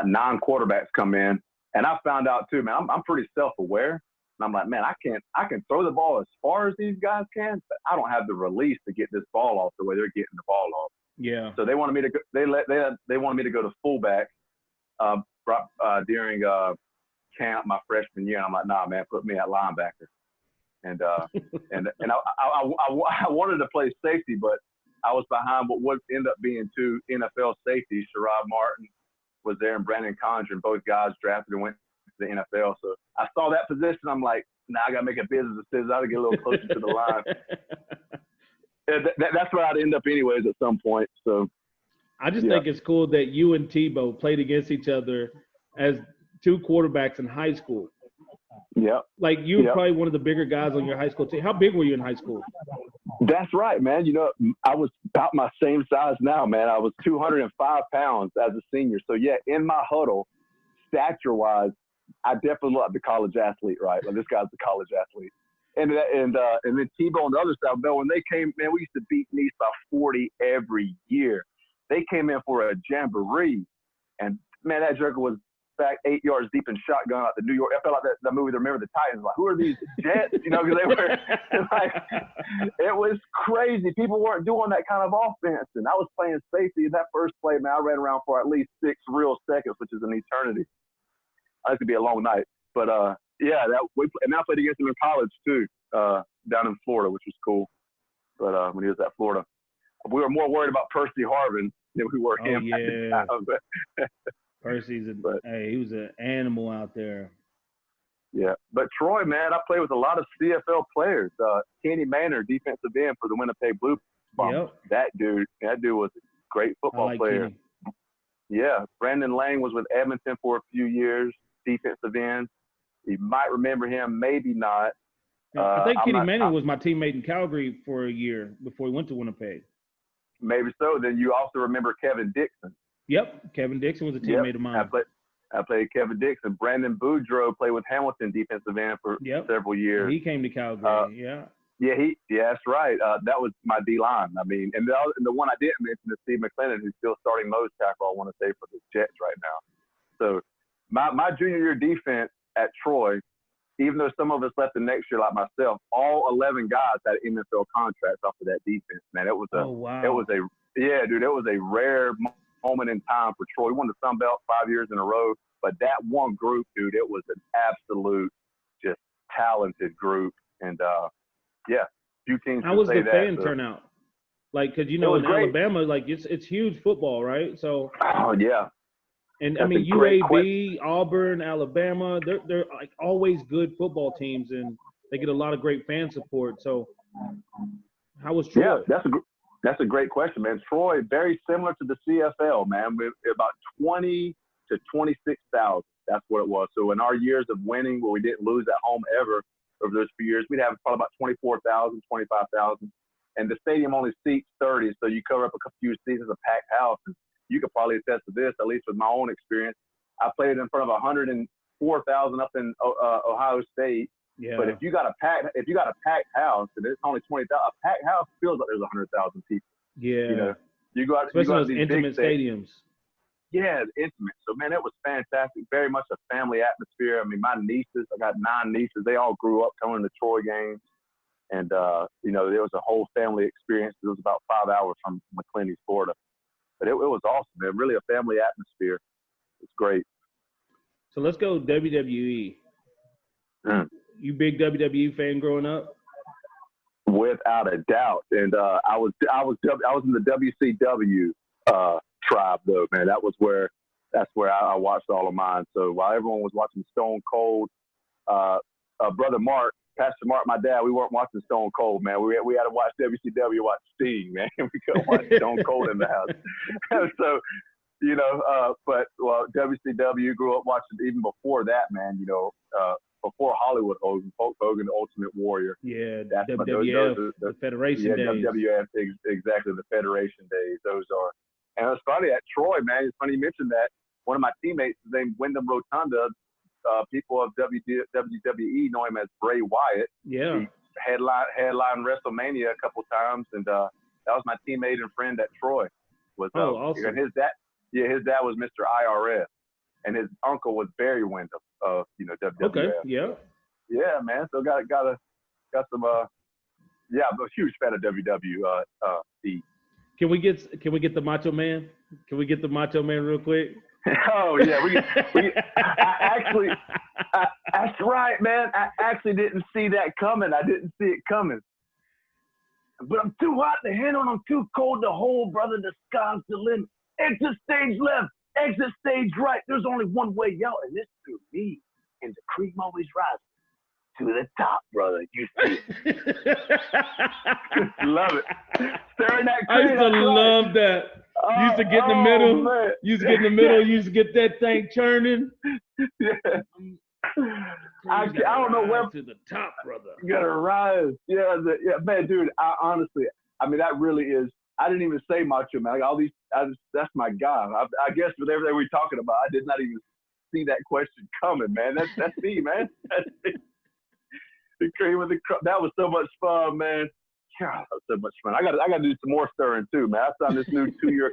9 quarterbacks come in, and I found out too, man. I'm pretty self-aware, and I'm like, man, I can throw the ball as far as these guys can, but I don't have the release to get this ball off the way they're getting the ball off. Yeah. So they wanted me to go, they wanted me to go to fullback during camp my freshman year, and I'm like, nah, man, put me at linebacker. And I wanted to play safety, but I was behind what would end up being 2 NFL safeties. Sherrod Martin was there, and Brandon Condren, both guys drafted and went to the NFL. So I saw that position. I'm like, nah, I got to make a business decision. I got to get a little closer to the line. That's where I'd end up anyways at some point. So I just think it's cool that you and Tebow played against each other as 2 quarterbacks in high school. Yeah. Like you were probably one of the bigger guys on your high school team. How big were you in high school? That's right, man. You know, I was about my same size now, man. I was 205 pounds as a senior. So, yeah, in my huddle, stature-wise, I definitely look like the college athlete, right? Like, this guy's the college athlete. And then Tebow on the other side, man, when they came, man, we used to beat Nice by 40 every year. They came in for a jamboree. And, man, that joker was back 8 yards deep in shotgun out the New York. I felt like that movie, Remember the Titans. Like, who are these Jets? You know, because they were like, it was crazy. People weren't doing that kind of offense. And I was playing safety in that first play, man. I ran around for at least 6 real seconds, which is an eternity. It could be a long night. But, yeah, and I played against him in college, too, down in Florida, which was cool. But when he was at Florida, we were more worried about Percy Harvin than we were him at the time. Percy's he was an animal out there. Yeah, but Troy, man, I played with a lot of CFL players. Kenny Maynard, defensive end for the Winnipeg Blue Bombers. Yep. That dude was a great football player. Kenny. Yeah, Brandon Lang was with Edmonton for a few years, defensive end. You might remember him, maybe not. I think Kenny Maynard was my teammate in Calgary for a year before he went to Winnipeg. Maybe so. Then you also remember Kevin Dixon. Yep, Kevin Dixon was a teammate of mine. I played Kevin Dixon. Brandon Boudreaux played with Hamilton defensive end for several years. He came to Calgary, Yeah, that's right. That was my D-line. I mean, and the one I didn't mention is Steve McLennan, who's still starting nose tackle, I want to say, for the Jets right now. So my junior year defense at Troy, even though some of us left the next year like myself, all 11 guys had NFL contracts off of that defense, man. It was a rare moment in time for Troy. We won the Sun Belt 5 years in a row, but that one group, dude, it was an absolute just talented group. And few teams. How was the fan turnout? Like, because in Alabama, like it's huge football, right? So. Oh yeah. And I mean, UAB, Auburn, Alabama, they're like always good football teams, and they get a lot of great fan support. So, how was Troy? Yeah, that's a great question, man. Troy, very similar to the CFL, man. With about 20 to 26,000. That's what it was. So in our years of winning, where we didn't lose at home ever over those few years, we'd have probably about 24,000, 25,000. And the stadium only seats 30, so you cover up a few seasons of packed house. And you could probably attest to this, at least with my own experience. I played in front of 104,000 up in Ohio State. Yeah. But if you got a packed house and it's only 20,000, a packed house feels like there's 100,000 people. Yeah. You know, you go out, especially you go those these intimate stadiums. Yeah, intimate. So man, it was fantastic. Very much a family atmosphere. I mean, my nieces, I got 9 nieces. They all grew up coming to Troy games, and there was a whole family experience. It was about 5 hours from McClenny, Florida. But it was awesome, man. Really a family atmosphere. It's great. So let's go WWE. You big WWE fan growing up? Without a doubt. And I was in the WCW tribe though, man. That's where I watched all of mine. So while everyone was watching Stone Cold, brother Mark, Pastor Mark, my dad, we weren't watching Stone Cold, man. We had to watch WCW, watch Sting, man. We couldn't watch Stone Cold in the house. So, WCW, grew up watching even before that, man. Before Hollywood Hogan, Hulk Hogan, the Ultimate Warrior. Yeah, that's WWF, the Federation days. WWF, exactly, the Federation days. Those are. And it's funny at Troy, man. It's funny you mentioned that. One of my teammates, his name Wyndham Rotunda, people of WWE know him as Bray Wyatt. Yeah. He headline WrestleMania a couple times, and that was my teammate and friend at Troy. Awesome. And his dad was Mr. IRS, and his uncle was Barry Windham of WWF. Okay. Yeah. Yeah, man. So got some I'm a huge fan of WWE. Can we get the Macho Man? Can we get the Macho Man real quick? Oh yeah, that's right, man. I actually didn't see that coming. I didn't see it coming. But I'm too hot to handle and I'm too cold to hold, brother. The sky's the limit. Exit stage left, exit stage right. There's only one way out, and it's through me. And the cream always rises to the top, brother. You see it. Love it. Staring at cream. I used to love that. You used to get in the middle. Man. You used to get in the middle. You used to get that thing churning. Yeah. I don't know where to the top, brother. You gotta rise. Yeah, man, dude. Honestly, that really is. I didn't even say Macho Man. Like all these, that's my guy. I guess with everything we're talking about, I did not even see that question coming, man. That's me, man. That's me. The cream of the crop. That was so much fun, man. God, that was so much fun. I got to do some more stirring too, man. I signed this new 2-year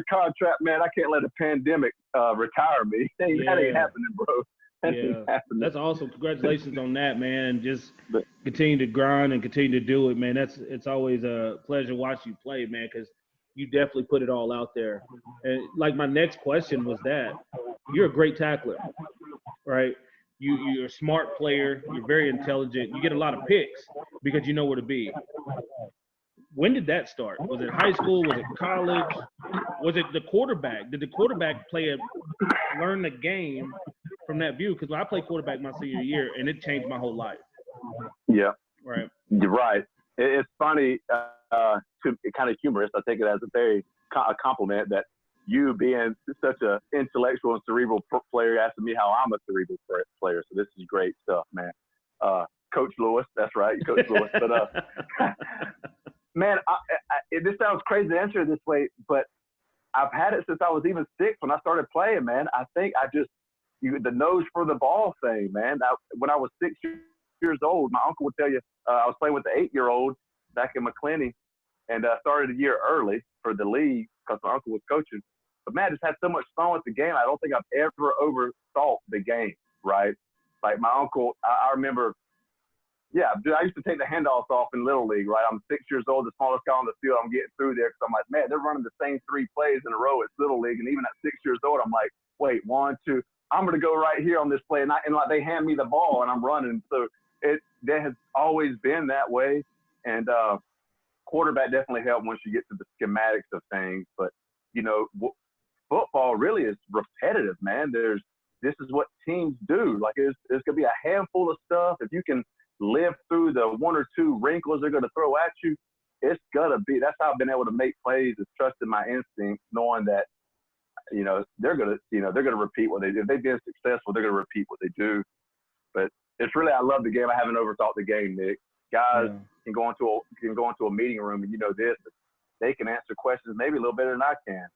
contract, man. I can't let a pandemic retire me. That ain't happening, bro. That ain't happening. That's awesome. Congratulations on that, man. Just continue to grind and continue to do it, man. It's always a pleasure watching you play, man, because you definitely put it all out there. And like my next question was that you're a great tackler, right? You're a smart player. You're very intelligent. You get a lot of picks because you know where to be. When did that start? Was it high school? Was it college? Was it the quarterback? Did the quarterback learn the game from that view? Because I played quarterback my senior year, and it changed my whole life. Yeah. Right. You're right. It's funny, kind of humorous. I take it as a compliment that you being such an intellectual and cerebral player asking me how I'm a cerebral player. So this is great stuff, man. Coach Lewis, that's right, Coach Lewis. But man, this sounds crazy to answer it this way, but I've had it since I was even 6 when I started playing, man. I think the nose for the ball thing, man. When I was 6 years old, my uncle would tell you I was playing with the 8-year-old back in McClenny, and started a year early for the league because my uncle was coaching. But man, I just had so much fun with the game. I don't think I've ever overthought the game, right? Like my uncle, I remember, dude, I used to take the handoffs off in Little League, right? I'm 6 years old, the smallest guy on the field. I'm getting through there because I'm like, man, they're running the same 3 plays in a row at Little League. And even at 6 years old, I'm like, wait, 1, 2, I'm going to go right here on this play. And like they hand me the ball and I'm running. So that has always been that way. And quarterback definitely helped once you get to the schematics of things. But, football really is repetitive, man. This is what teams do. Like there's going to be a handful of stuff. If you can live through the 1 or 2 wrinkles they're going to throw at you, it's going to be – that's how I've been able to make plays, is trusting my instincts, knowing that, they're going to repeat what they do. If they've been successful, they're going to repeat what they do. But it's really – I love the game. I haven't overthought the game, Nick. Guys can go into a meeting room and they can answer questions maybe a little better than I can.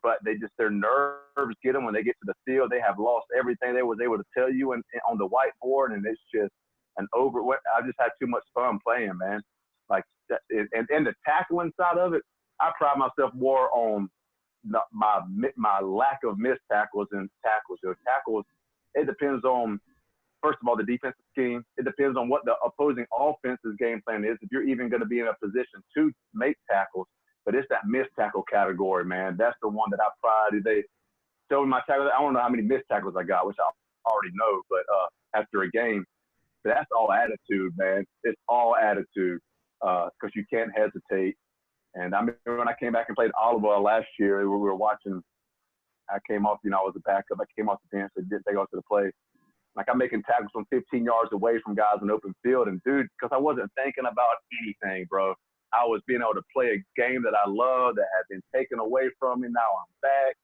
But their nerves get them when they get to the field. They have lost everything they was able to tell you on the whiteboard, and it's just I just had too much fun playing, man. Like and the tackling side of it, I pride myself more on my lack of missed tackles and tackles. Tackles, it depends on, first of all, the defensive scheme. It depends on what the opposing offense's game plan is, if you're even going to be in a position to make tackles. But it's that missed tackle category, man. That's the one that I pride. They showed me my tackles. I don't know how many missed tackles I got, which I already know, but after a game. But that's all attitude, man. It's all attitude because you can't hesitate. And I remember when I came back and played Oliver last year, we were watching. I came off, I was a backup. I came off the bench. I didn't take off to the play. Like I'm making tackles from 15 yards away from guys in open field. And dude, because I wasn't thinking about anything, bro. I was being able to play a game that I love that had been taken away from me. Now I'm back.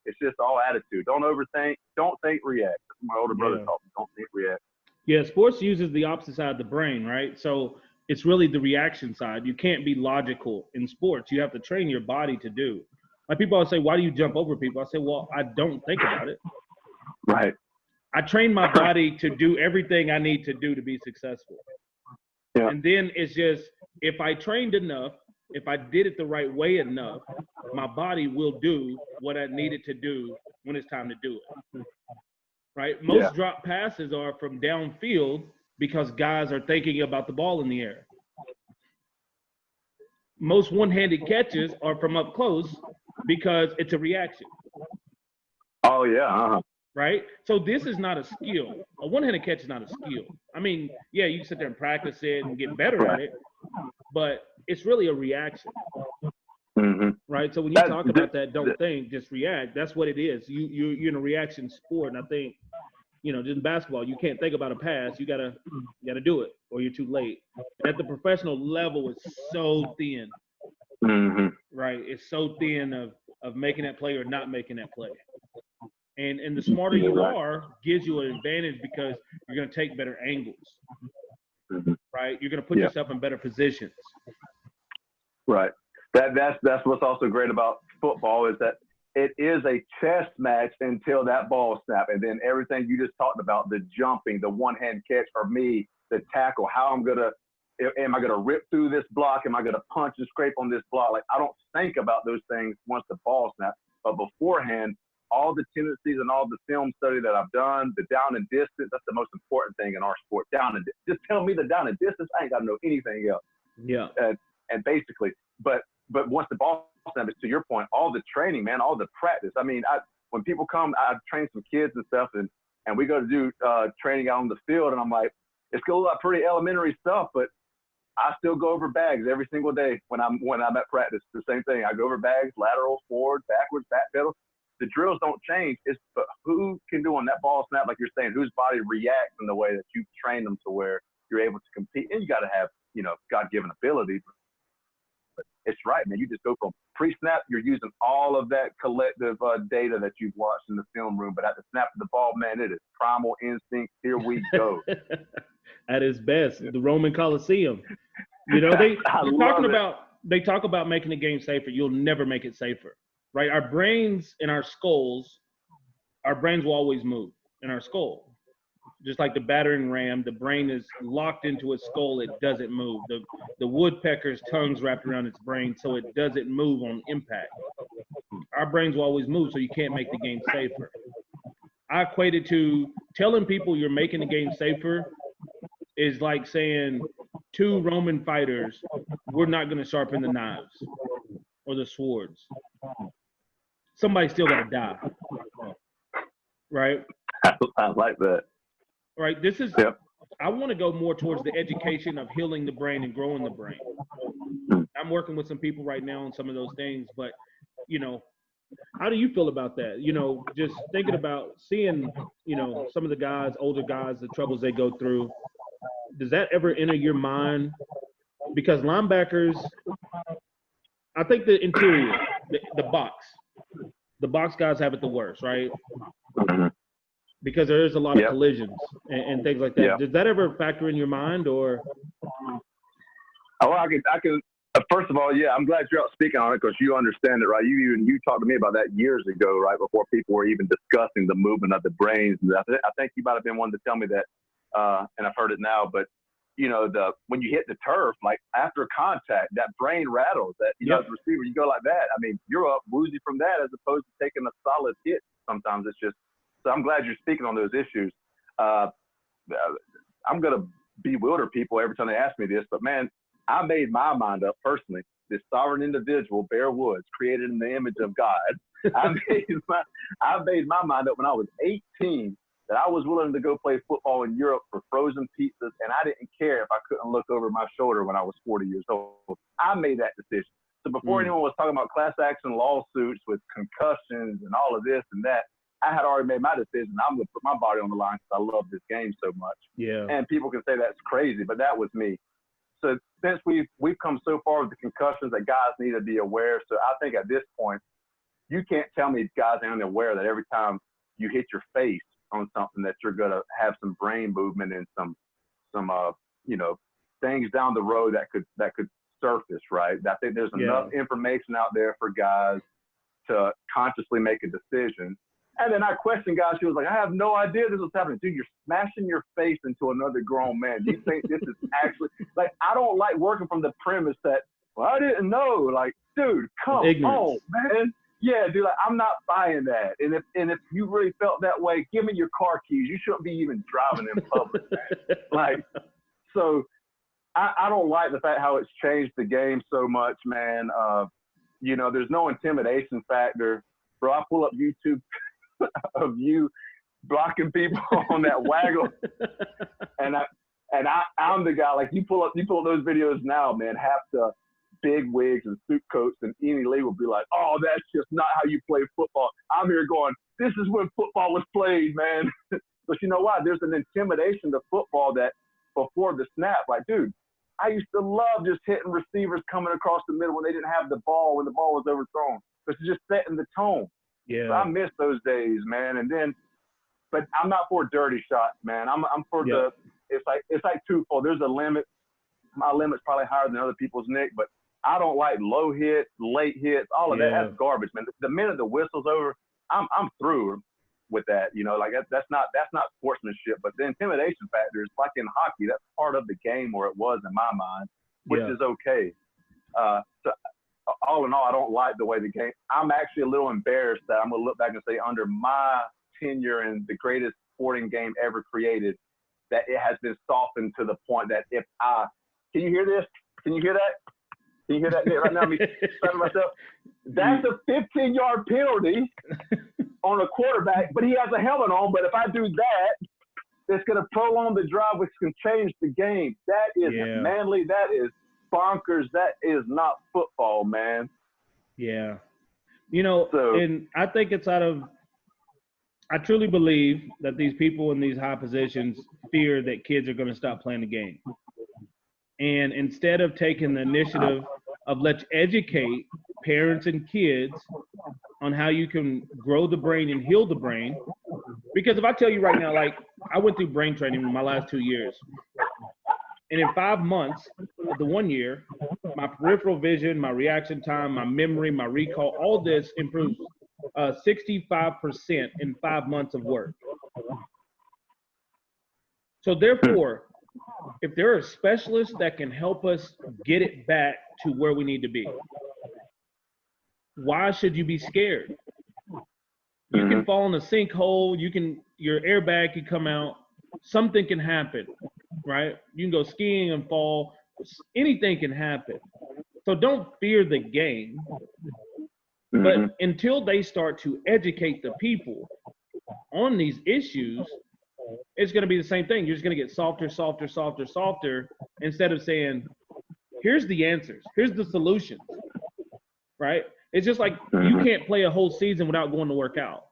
It's just all attitude. Don't overthink. Don't think, react. That's what my older brother taught me. Don't think, react. Yeah, sports uses the opposite side of the brain, right? So it's really the reaction side. You can't be logical in sports. You have to train your body to do. Like people always say, why do you jump over people? I say, well, I don't think about it. Right. I train my body to do everything I need to do to be successful. Yeah. And then it's just, if I trained enough, if I did it the right way enough, my body will do what I need it to do when it's time to do it. Right? Most drop passes are from downfield because guys are thinking about the ball in the air. Most one-handed catches are from up close because it's a reaction. Oh, yeah. Uh-huh. Right? So this is not a skill. A one-handed catch is not a skill. I mean, yeah, you can sit there and practice it and get better at it, but it's really a reaction. Mm-hmm. Right? So when you talk about that, don't think, just react. That's what it is. You're in a reaction sport, and I think, you know, just in basketball, you can't think about a pass. You gotta do it, or you're too late. And at the professional level, it's so thin. Mm-hmm. Right? It's so thin of making that play or not making that play. And the smarter you are gives you an advantage because you're going to take better angles, right? You're going to put yourself in better positions. Right. That's what's also great about football is that it is a chess match until that ball snap. And then everything you just talked about, the jumping, the one-hand catch, or me, the tackle, am I going to rip through this block? Am I going to punch and scrape on this block? Like, I don't think about those things once the ball snaps. But beforehand, all the tendencies and all the film study that I've done, the down and distance, that's the most important thing in our sport. Just tell me the down and distance. I ain't got to know anything else. Yeah. And basically, but once the ball snaps, to your point, all the training, man, all the practice. I mean, when people come, I've trained some kids and stuff, and we go to do training out on the field, and I'm like, it's a lot pretty elementary stuff, but I still go over bags every single day when I'm at practice. The same thing. I go over bags, lateral, forward, backwards, back pedal. The drills don't change. But who can do on that ball snap, like you're saying, whose body reacts in the way that you train them to where you're able to compete. And you got to have, God-given ability. But it's right, man. You just go from pre-snap, you're using all of that collective data that you've watched in the film room. But at the snap of the ball, man, it is primal instinct. Here we go. At its best, the Roman Coliseum. They talk about making the game safer. You'll never make it safer. Right? Our brains and our skulls, our brains will always move in our skull. Just like the battering ram, the brain is locked into its skull. It doesn't move. The woodpecker's tongue's wrapped around its brain, so it doesn't move on impact. Our brains will always move, so you can't make the game safer. I equate it to telling people you're making the game safer is like saying two Roman fighters, we're not going to sharpen the knives or the swords. Somebody's still got to die, right? I like that. Right. This is. I want to go more towards the education of healing the brain and growing the brain. I'm working with some people right now on some of those things, but how do you feel about that? Just thinking about seeing, some of the guys, older guys, the troubles they go through. Does that ever enter your mind? Because linebackers, I think the interior, the box guys have it the worst, right? Because there is a lot of collisions and things like that. Yeah. Does that ever factor in your mind, or? Oh, I can. First of all, I'm glad you're out speaking on it because you understand it, right? You talked to me about that years ago, right, before people were even discussing the movement of the brains. And I think you might have been one to tell me that, and I've heard it now. But when you hit the turf, like after contact, that brain rattles. That as a receiver, you go like that. I mean, you're up woozy from that as opposed to taking a solid hit. Sometimes it's just. So I'm glad you're speaking on those issues. I'm gonna bewilder people every time they ask me this, but man, I made my mind up personally. This sovereign individual, Bear Woods, created in the image of God. I made my mind up when I was 18 that I was willing to go play football in Europe for frozen pizzas, and I didn't care if I couldn't look over my shoulder when I was 40 years old. I made that decision. So before anyone was talking about class action lawsuits with concussions and all of this and that, I had already made my decision. I'm going to put my body on the line because I love this game so much. Yeah. And people can say that's crazy, but that was me. So since we've come so far with the concussions that guys need to be aware. So I think at this point, you can't tell me guys aren't aware that every time you hit your face on something that you're going to have some brain movement and some things down the road that could surface, right? I think there's enough information out there for guys to consciously make a decision. And then I questioned guys. She was like, I have no idea this was happening. Dude, you're smashing your face into another grown man. Do you think this is actually – like, I don't like working from the premise that, well, I didn't know. Like, dude, come on, man. Yeah, dude, like, I'm not buying that. And if you really felt that way, give me your car keys. You shouldn't be even driving in public, man. Like, so I don't like the fact how it's changed the game so much, man. You know, there's no intimidation factor. Bro, I pull up YouTube of you blocking people on that waggle, and I'm the guy. Like, you pull up those videos now, man. Half the big wigs and suit coats and Eni Lee will be like, "Oh, that's just not how you play football." I'm here going, "This is when football was played, man." But you know what? There's an intimidation to football that before the snap, like, dude, I used to love just hitting receivers coming across the middle when they didn't have the ball, when the ball was overthrown. It's just setting the tone. Yeah. So I miss those days, man. And then, but I'm not for dirty shots, man. I'm for it's like twofold. There's a limit. My limit's probably higher than other people's, Nick, but I don't like low hits, late hits, all of that. That's garbage, man. The minute the whistle's over, I'm through with that. You know, like that's not sportsmanship. But the intimidation factor is like in hockey. That's part of the game, or it was in my mind, which is okay. So all in all, I don't like the way the game. I'm actually a little embarrassed that I'm gonna look back and say, under my tenure in the greatest sporting game ever created, that it has been softened to the point that if can you hear this? Can you hear that? Can you hear that, Nick, right now? Me talking myself. That's a 15-yard penalty on a quarterback, but he has a helmet on. But if I do that, it's going to prolong the drive, which can change the game. That is manly. That is bonkers. That is not football, man. Yeah. You know, and I think it's I truly believe that these people in these high positions fear that kids are going to stop playing the game. And instead of taking the initiative of let's educate parents and kids on how you can grow the brain and heal the brain. Because if I tell you right now, like, I went through brain training in my last 2 years. And in 5 months of the 1 year, my peripheral vision, my reaction time, my memory, my recall, all this improves 65% in 5 months of work. So therefore, if there are specialists that can help us get it back to where we need to be, why should you be scared? You can fall in a sinkhole, your airbag can come out, something can happen, right? You can go skiing and fall, anything can happen. So don't fear the game. But until they start to educate the people on these issues, it's going to be the same thing. You're just going to get softer, softer, softer, softer, instead of saying, here's the answers, here's the solutions, right? It's just like you can't play a whole season without going to work out.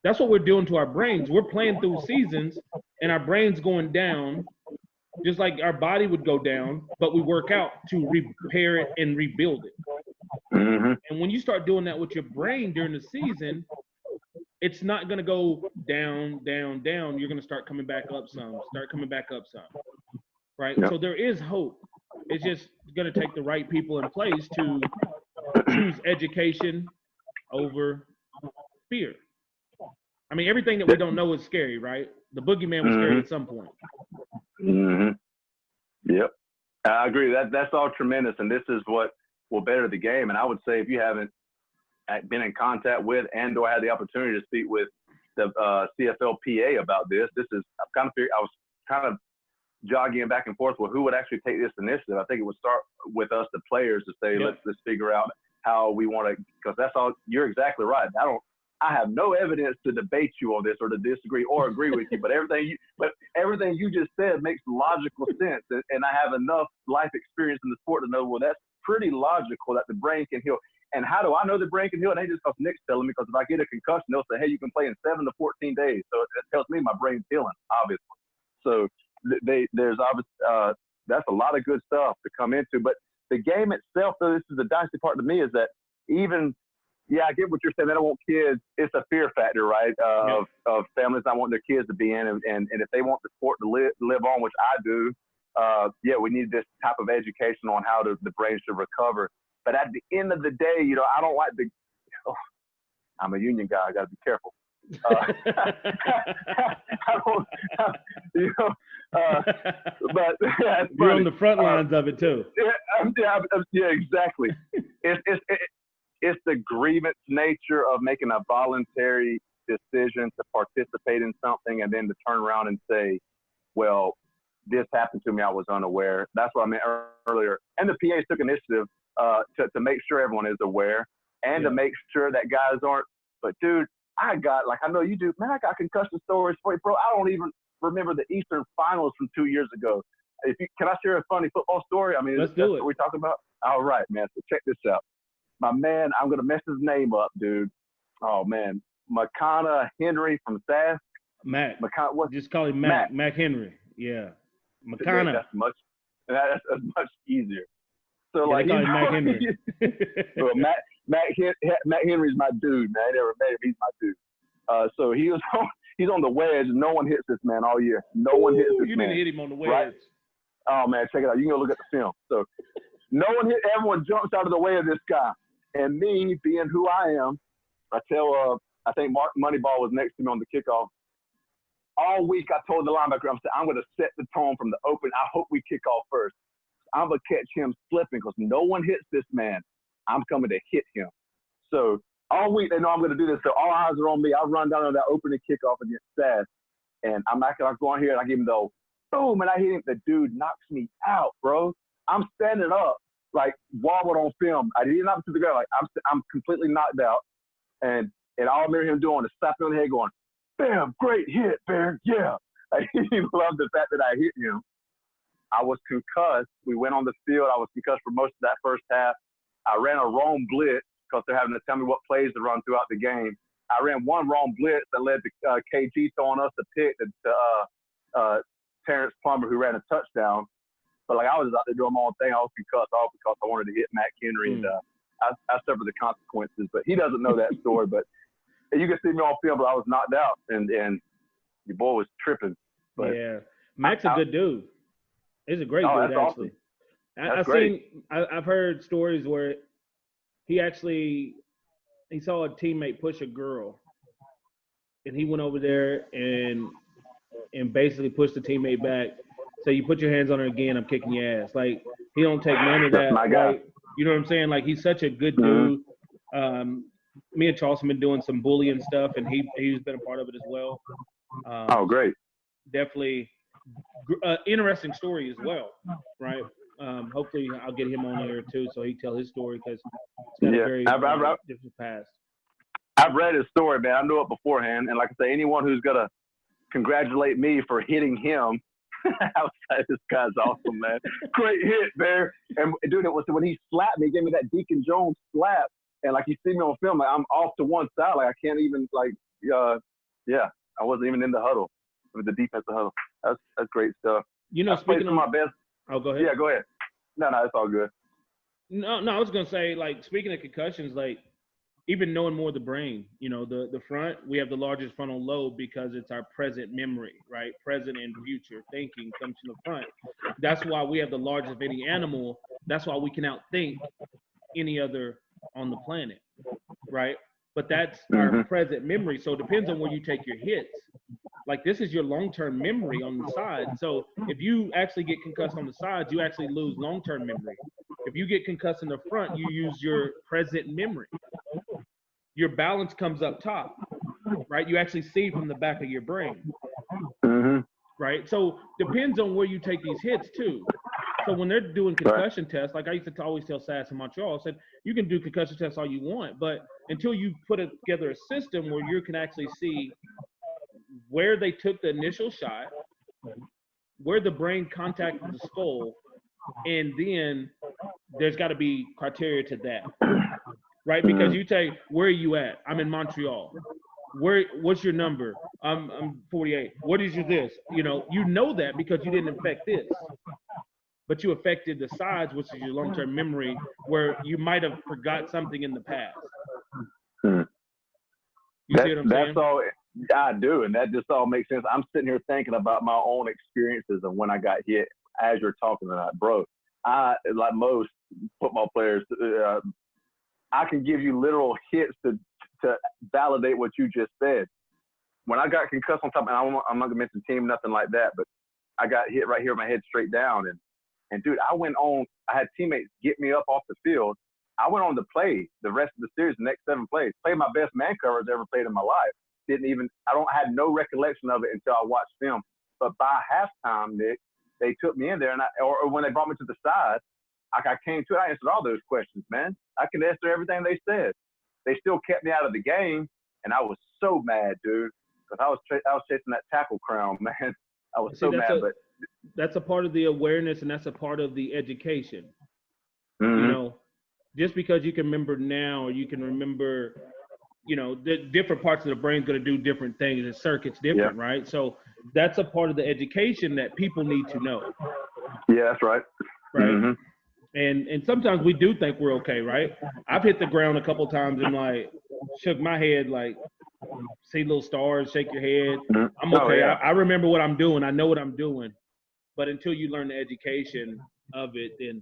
That's what we're doing to our brains. We're playing through seasons and our brain's going down, just like our body would go down, but we work out to repair it and rebuild it. And when you start doing that with your brain during the season, it's not going to go down, down, down. You're going to start coming back up some, right? So there is hope. It's just going to take the right people in place to choose education over fear. I mean, everything that we don't know is scary, right? The boogeyman was scary at some point. Yep. I agree. That's all tremendous. And this is what will better the game. And I would say if you haven't been in contact with or had the opportunity to speak with the CFL PA about this, I was kind of jogging back and forth with who would actually take this initiative. I think it would start with us, the players, to say, let's figure out how we want to, because that's all, you're exactly right. I have no evidence to debate you on this or to disagree or agree with you, but everything you just said makes logical sense. And I have enough life experience in the sport to know, well, that's pretty logical that the brain can heal. And how do I know the brain can heal? It ain't just because Nick's telling me, because if I get a concussion, they'll say, hey, you can play in 7 to 14 days. So it tells me my brain's healing, obviously. So there's obviously, that's a lot of good stuff to come into. But the game itself, though, this is the dicey part to me, is that even, I get what you're saying. They don't want kids. It's a fear factor, right? Of families not wanting their kids to be in. And if they want the sport to live on, which I do, we need this type of education on how the brain should recover. But at the end of the day, I don't like I'm a union guy. I got to be careful. I don't, you know, but yeah, it's You're funny. on the front lines of it too. Yeah, exactly. It's the grievance nature of making a voluntary decision to participate in something and then to turn around and say, well, this happened to me. I was unaware. That's what I meant earlier. And the PAs took initiative to make sure everyone is aware and to make sure that guys aren't. But, dude, I know you do. Man, I got concussion stories for you, bro. I don't even remember the Eastern Finals from 2 years ago. Can I share a funny football story? I mean, Let's do it. What we talking about? All right, man. So check this out. My man, I'm going to mess his name up, dude. Oh, man. McConna Henry from Sask. Mac. Just call him Mac. Mac Henry. Yeah. McConna. That's much easier. So, they call him Mac Henry. Well, Mac Henry's my dude, man. I never met him. He's my dude. So he's on the wedge. No one hits this man all year. No one hits this man. You didn't hit him on the wedge. Right? Oh, man, check it out. You can go look at the film. So no one hit. Everyone jumps out of the way of this guy. And me, being who I am, I think Mark Moneyball was next to me on the kickoff. All week I told the linebacker, I'm going to set the tone from the open. I hope we kick off first. I'm going to catch him slipping because no one hits this man. I'm coming to hit him. So all week they know I'm going to do this. So all eyes are on me. I run down on that opening kickoff against Sass. And I'm going here and I give him the boom, and I hit him. The dude knocks me out, bro. I'm standing up, like wobbled on film. I didn't knock to the ground. Like I'm completely knocked out. And all I remember him doing is slapping on the head going, bam, great hit, Bear. Yeah. Like, he loved the fact that I hit him. I was concussed. We went on the field. I was concussed for most of that first half. I ran a wrong blitz because they're having to tell me what plays to run throughout the game. I ran one wrong blitz that led to KG throwing us a pick to Terrence Plummer, who ran a touchdown. But like I was out there doing my own thing. I was concussed all because I wanted to hit Mac Henry, and I suffered the consequences. But he doesn't know that story. But you can see me on film, but I was knocked out, and your boy was tripping. But yeah, Mac's a good dude. He's a great dude, actually. Awesome. I've heard stories where he saw a teammate push a girl, and he went over there and basically pushed the teammate back. So you put your hands on her again, I'm kicking your ass. Like, he don't take none of that. That's my guy. Like, you know what I'm saying? Like, he's such a good dude. Me and Charles have been doing some bullying stuff, and he's been a part of it as well. Great. Definitely interesting story as well, right? Hopefully I'll get him on here too, so he can tell his story, because it's got a very different past. I've read his story, man. I knew it beforehand, and like I say, anyone who's gonna congratulate me for hitting him, outside, this guy's awesome, man. Great hit, Bear. And dude, it was when he slapped me, he gave me that Deacon Jones slap, and like you see me on film, like I'm off to one side, like I can't even I wasn't even in the huddle, with the defensive huddle. That's great stuff. You know, speaking of my best. Oh, go ahead. Yeah, go ahead. No, it's all good. No, I was gonna say, like, speaking of concussions, like, even knowing more of the brain, you know, the front, we have the largest frontal lobe because it's our present memory, right? Present and future thinking comes from the front. That's why we have the largest of any animal. That's why we can outthink any other on the planet, right? But that's our present memory. So it depends on where you take your hits. Like, this is your long-term memory on the side. So if you actually get concussed on the sides, you actually lose long-term memory. If you get concussed in the front, you use your present memory. Your balance comes up top, right? You actually see from the back of your brain, right? So depends on where you take these hits too. So when they're doing concussion tests, like I used to always tell Sass in Montreal, I said, you can do concussion tests all you want, but until you put together a system where you can actually see where they took the initial shot, where the brain contacted the skull, and then there's got to be criteria to that, right? Because you say, where are you at? I'm in Montreal. What's your number? I'm 48. What is your this? You know that because you didn't affect this, but you affected the sides, which is your long-term memory, where you might have forgot something in the past. You see what I'm saying? That's all I do, and that just all makes sense. I'm sitting here thinking about my own experiences of when I got hit as you're talking tonight, bro. I, like most football players, I can give you literal hits to to validate what you just said. When I got concussed on top, and I'm not gonna mention team, nothing like that, but I got hit right here, my head straight down, and dude, I had teammates get me up off the field. I went on to play the rest of the series, the next 7 plays. Played my best man coverage I ever played in my life. I had no recollection of it until I watched film. But by halftime, Nick, they took me in there, or when they brought me to the side, I came to it. I answered all those questions, man. I can answer everything they said. They still kept me out of the game, and I was so mad, dude, because I was chasing that tackle crown, man. I was so mad. But that's a part of the awareness, and that's a part of the education. Mm-hmm. You know, just because you can remember now, or you can remember, you know, the different parts of the brain's going to do different things. The circuit's different, right? So that's a part of the education that people need to know. Yeah, that's right. Right. Mm-hmm. And sometimes we do think we're okay, right? I've hit the ground a couple times and like shook my head, like see little stars, shake your head. Mm-hmm. I'm okay. Oh, yeah. I remember what I'm doing. I know what I'm doing. But until you learn the education of it, then.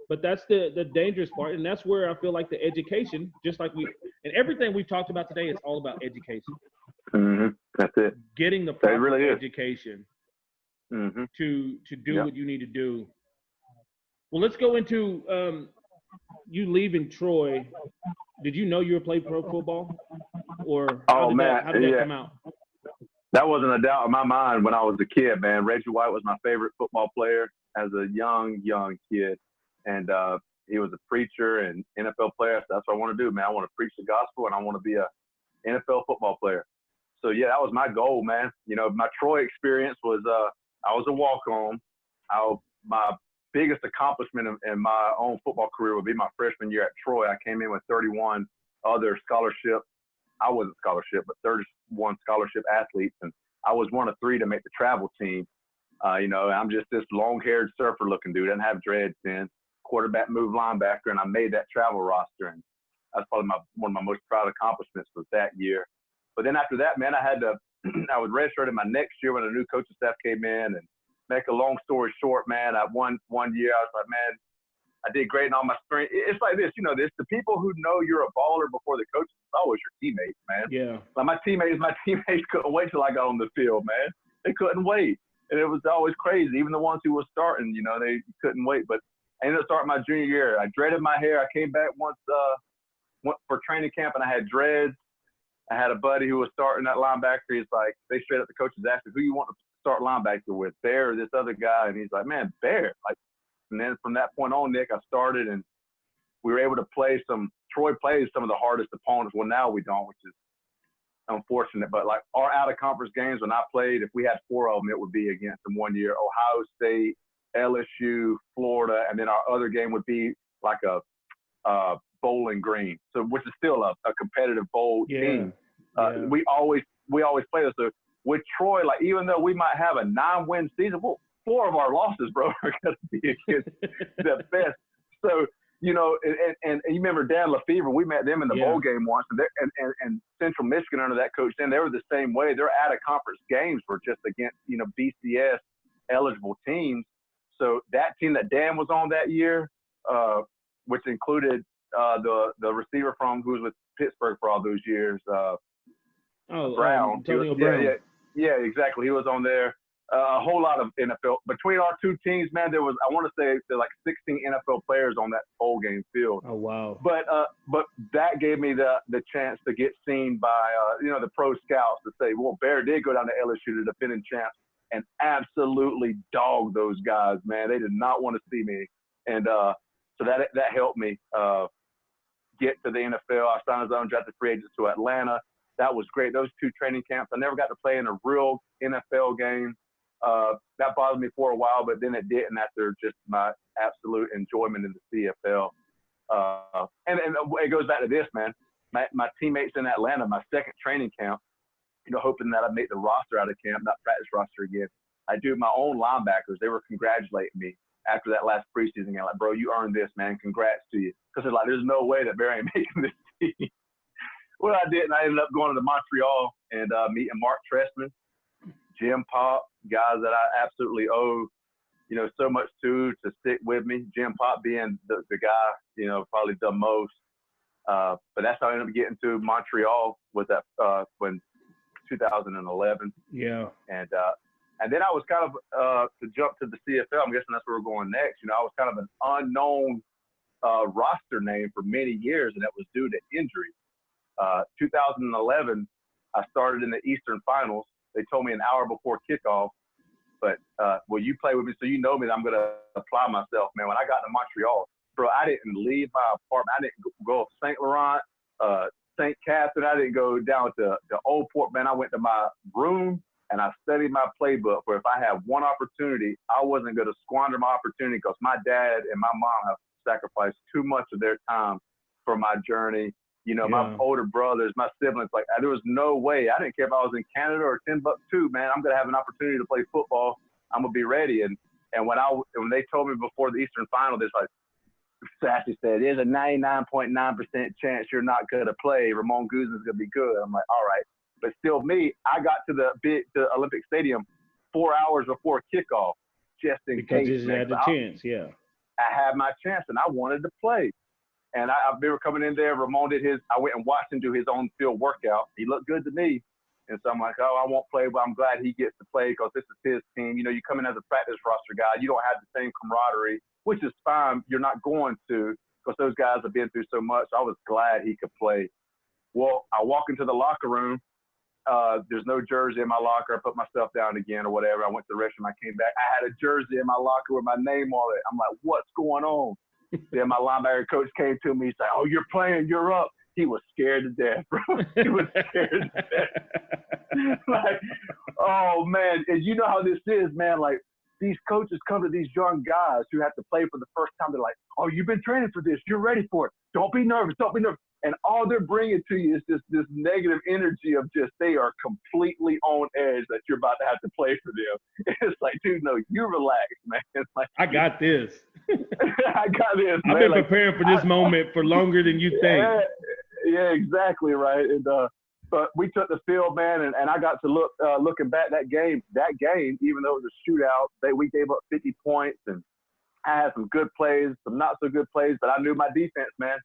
But that's the dangerous part, and that's where I feel like the education, just like and everything we've talked about today, it's all about education. Mm-hmm. That's it. Getting the proper really education mm-hmm. to do what you need to do. Well, let's go into you leaving Troy. Did you know you were playing pro football, or how did that come out? That wasn't a doubt in my mind when I was a kid, man. Reggie White was my favorite football player as a young kid. And he was a preacher and NFL player. So that's what I want to do, man. I want to preach the gospel, and I want to be a NFL football player. So, yeah, that was my goal, man. You know, my Troy experience was I was a walk-on. My biggest accomplishment in my own football career would be my freshman year at Troy. I came in with 31 other scholarship. I wasn't scholarship, but 31 scholarship athletes. And I was one of 3 to make the travel team. You know, I'm just this long-haired surfer-looking dude. I didn't have dreads then. Quarterback move linebacker, and I made that travel roster, and that's probably one of my most proud accomplishments was that year. But then after that, man, I was redshirted my next year when a new coaching staff came in, and make a long story short, man, I won one year. I was like, man, I did great in all my spring. It's like this, you know, the people who know you're a baller before the coaches, it's always your teammates, man. Yeah. Like my teammates couldn't wait till I got on the field, man. They couldn't wait. And it was always crazy. Even the ones who were starting, you know, they couldn't wait. But I ended up starting my junior year. I dreaded my hair. I came back once went for training camp, and I had dreads. I had a buddy who was starting that linebacker. He's like, they straight up, the coaches asked me, who you want to start linebacker with, Bear or this other guy? And he's like, man, Bear. Like, and then from that point on, Nick, I started, and we were able to play Troy plays some of the hardest opponents. Well, now we don't, which is unfortunate. But like our out-of-conference games when I played, if we had 4 of them, it would be against them one year. Ohio State, LSU, Florida, and then our other game would be like a Bowling Green, so which is still a competitive bowl team. We always play this. So with Troy, like even though we might have a 9-win season, well, 4 of our losses, bro, are going to be against the best. So you know, and you remember Dan Lefevre, we met them in the bowl game once, and Central Michigan under that coach, then they were the same way. Their out of conference games were just against BCS eligible teams. So that team that Dan was on that year, which included the receiver who was with Pittsburgh for all those years, Brown. Antonio Brown. Yeah, exactly. He was on there. A whole lot of NFL. Between our 2 teams, man, I want to say there were like 16 NFL players on that bowl game field. Oh, wow. But that gave me the chance to get seen by, the pro scouts to say, well, Bear did go down to LSU, the defending champs, and absolutely dogged those guys, man. They did not want to see me. And so that helped me get to the NFL. I signed as undrafted free agent to Atlanta. That was great. Those 2 training camps. I never got to play in a real NFL game. That bothered me for a while, but then it didn't after just my absolute enjoyment in the CFL. And it goes back to this, man. My teammates in Atlanta, my second training camp, hoping that I'd make the roster out of camp, not practice roster again. I do my own linebackers. They were congratulating me after that last preseason game. Like, bro, you earned this, man. Congrats to you. Because like, there's no way that Barry ain't making this team. Well, I didn't. I ended up going to Montreal and meeting Mark Trestman, Jim Pop, guys that I absolutely owe, so much to stick with me. Jim Pop being the guy, probably the most But that's how I ended up getting to Montreal was that when 2011. Yeah. And then I was kind of to jump to the CFL. I'm guessing that's where we're going next. You know, I was kind of an unknown roster name for many years, and that was due to injury. 2011, I started in the Eastern Finals. They told me an hour before kickoff, but will you play with me? So you know me that I'm going to apply myself, man. When I got to Montreal, bro, I didn't leave my apartment. I didn't go to St. Laurent, St. Catherine. I didn't go down to Old Port, man. I went to my room and I studied my playbook where if I had one opportunity, I wasn't going to squander my opportunity because my dad and my mom have sacrificed too much of their time for my journey. You know, my older brothers, my siblings, like there was no way. I didn't care if I was in Canada or Timbuktu, man. I'm going to have an opportunity to play football. I'm going to be ready. And when they told me before the Eastern Final, there's like, Sassy said, there's a 99.9% chance you're not going to play. Ramon Guzman's going to be good. I'm like, all right. But still me, I got to the Olympic Stadium 4 hours before kickoff just in case. Because you had the chance, yeah. I had my chance and I wanted to play. And I remember coming in there, Ramon did I went and watched him do his own field workout. He looked good to me. And so I'm like, oh, I won't play, but I'm glad he gets to play because this is his team. You know, you come in as a practice roster guy, you don't have the same camaraderie, which is fine. You're not going to because those guys have been through so much. I was glad he could play. Well, I walk into the locker room. There's no jersey in my locker. I put my stuff down again or whatever. I went to the restroom. I came back. I had a jersey in my locker with my name on it. I'm like, what's going on? Then my linebacker coach came to me. He's like, oh, you're playing. You're up. He was scared to death, bro. He was scared to death. Like, oh, man. And you know how this is, man. Like, these coaches come to these young guys who have to play for the first time. They're like, oh, you've been training for this. You're ready for it. Don't be nervous. Don't be nervous. And all they're bringing to you is this negative energy of just they are completely on edge that you're about to have to play for them. It's like, dude, no, you relax, man. It's like, I got this. I got this, man. I've been preparing for this moment for longer than you think. Yeah, exactly, right. And but we took the field, man, and I got to looking back that game, even though it was a shootout, we gave up 50 points, and I had some good plays, some not so good plays, but I knew my defense, man.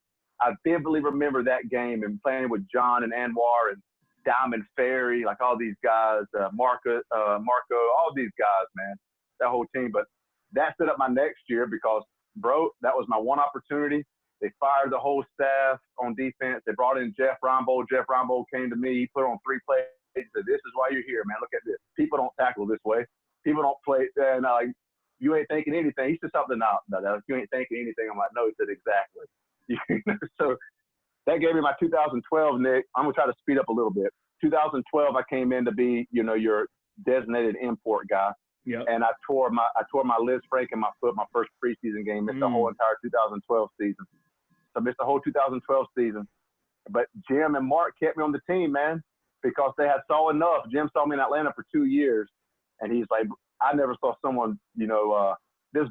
I vividly remember that game and playing with John and Anwar and Diamond Ferry, like all these guys, Marco, all these guys, man, that whole team. But that set up my next year because, bro, that was my one opportunity. They fired the whole staff on defense. They brought in Jeff Reinbold. Jeff Reinbold came to me. He put on 3 plays. He said, this is why you're here, man. Look at this. People don't tackle this way. People don't play. And you ain't thinking anything. He said something out. No, you ain't thinking anything. I'm like, no, he said exactly. So that gave me my 2012, Nick. I'm going to try to speed up a little bit. 2012, I came in to be, you know, your designated import guy. Yep. And I tore my Liz Frank in my foot my first preseason game. Missed the whole entire 2012 season. So I missed the whole 2012 season. But Jim and Mark kept me on the team, man, because they had saw enough. Jim saw me in Atlanta for 2 years, and he's like, I never saw someone, you know, this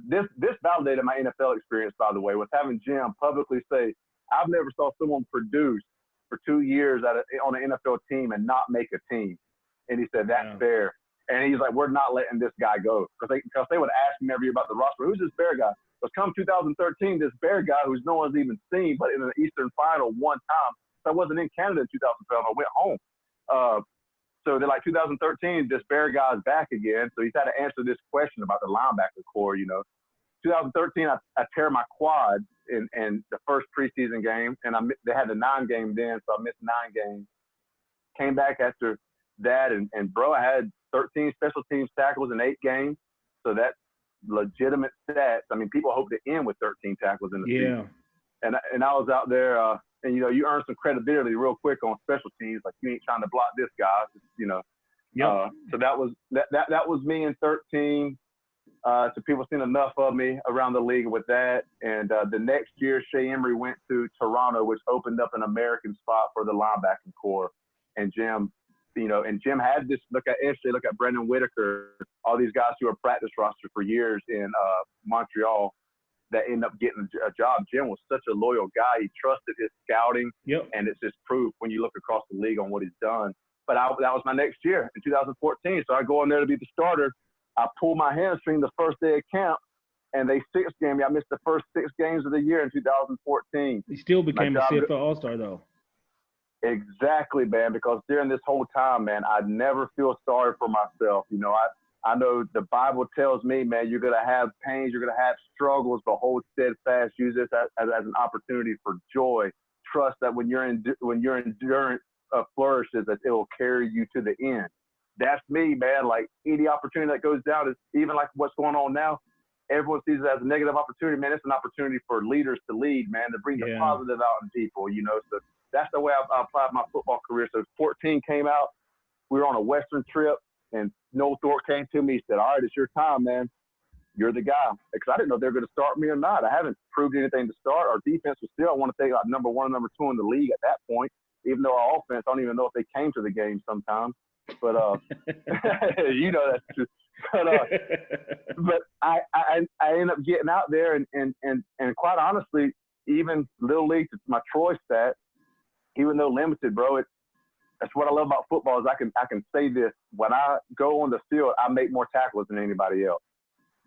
validated my NFL experience, by the way, with having Jim publicly say, I've never saw someone produce for 2 years on an NFL team and not make a team. And he said, that's fair. And he's like, we're not letting this guy go. Because they would ask me every year about the roster. Who's this Bear guy? But come 2013, this Bear guy who's no one's even seen, but in an Eastern Final one time. So I wasn't in Canada in 2012. I went home. So they're like, 2013, this Bear guy's back again. So he's had to answer this question about the linebacker core, you know. 2013, I tear my quad in the first preseason game. And they had the 9 game then, so I missed 9 games. Came back after that, and bro, I had 13 special teams tackles in 8 games. So that's legitimate stats. I mean, people hope to end with 13 tackles in the season. And I was out there, and you know, you earn some credibility real quick on special teams. Like, you ain't trying to block this guy, you know. So that was me in 13. So people seen enough of me around the league with that. And the next year, Shea Emery went to Toronto, which opened up an American spot for the linebacking core. And Jim, you know, Jim had this, look at Brendan Whitaker, all these guys who were practice roster for years in Montreal that ended up getting a job. Jim was such a loyal guy. He trusted his scouting. And it's just proof when you look across the league on what he's done. But that was my next year in 2014. So I go in there to be the starter. I pull my hamstring the first day of camp. and they six-game me. I missed the first 6 games of the year in 2014. He still became a CFL All-Star, though. Exactly, man, because during this whole time, man, I never feel sorry for myself. You know, I know the Bible tells me, man, you're going to have pains, you're going to have struggles, but hold steadfast. Use this as an opportunity for joy. Trust that when your endurance flourishes, that it will carry you to the end. That's me, man. Like, any opportunity that goes down is, even like what's going on now, everyone sees it as a negative opportunity. Man, it's an opportunity for leaders to lead, man, to bring the positive out in people, you know. So that's the way I applied my football career. So 14 came out. We were on a Western trip, and Noel Thorpe came to me. He said, all right, it's your time, man. You're the guy. Because I didn't know they were going to start me or not. I haven't proved anything to start. Our defense was still, I want to say, like number 1, number 2 in the league at that point. Even though our offense, I don't even know if they came to the game sometimes. But, you know that's true. But I ended up getting out there, and quite honestly, even Little League, my Troy stat, even though limited, bro, that's what I love about football is I can say this. When I go on the field, I make more tackles than anybody else.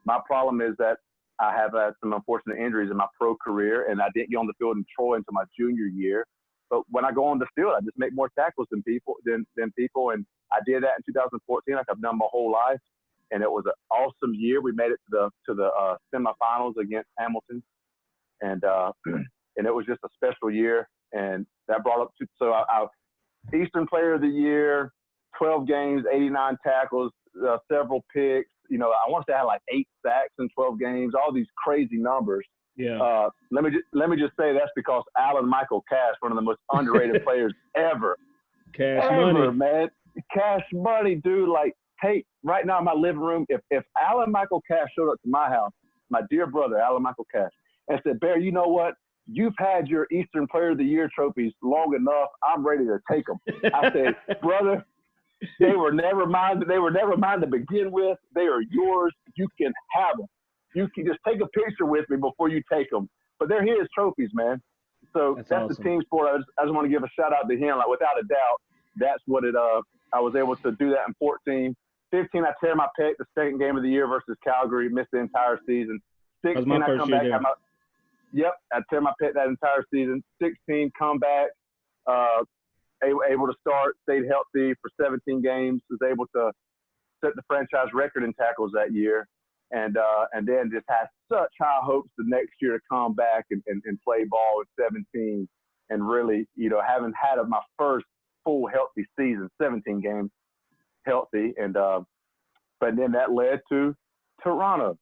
My problem is that I have had some unfortunate injuries in my pro career, and I didn't get on the field in Troy until my junior year. But when I go on the field, I just make more tackles than people. And I did that in 2014, like I've done my whole life. And it was an awesome year. We made it to the semifinals against Hamilton, and it was just a special year. And that brought up to Eastern Player of the Year, 12 games, 89 tackles, several picks. You know, I want to say I had like 8 sacks in 12 games. All these crazy numbers. Yeah. Let me just say that's because Alan Michael Cash, one of the most underrated players ever. Cash money, man. Cash money, dude. Like, hey, right now in my living room, if Alan Michael Cash showed up to my house, my dear brother, Alan Michael Cash, and said, Bear, you know what? You've had your Eastern Player of the Year trophies long enough. I'm ready to take them. I said, brother, they were never mine. They were never mine to begin with. They are yours. You can have them. You can just take a picture with me before you take them. But they're his trophies, man. So that's awesome. The team sport. I just want to give a shout out to him. Like, without a doubt, that's what it. I was able to do that in 14. 15, I tear my pec the second game of the year versus Calgary, missed the entire season. 16, that was my first year there. I tear my pec that entire season. 16, come back, able to start, stayed healthy for 17 games, was able to set the franchise record in tackles that year, and then just had such high hopes the next year to come back and play ball at 17, and really, you know, having had my first full healthy season, 17 games healthy, and but then that led to Toronto.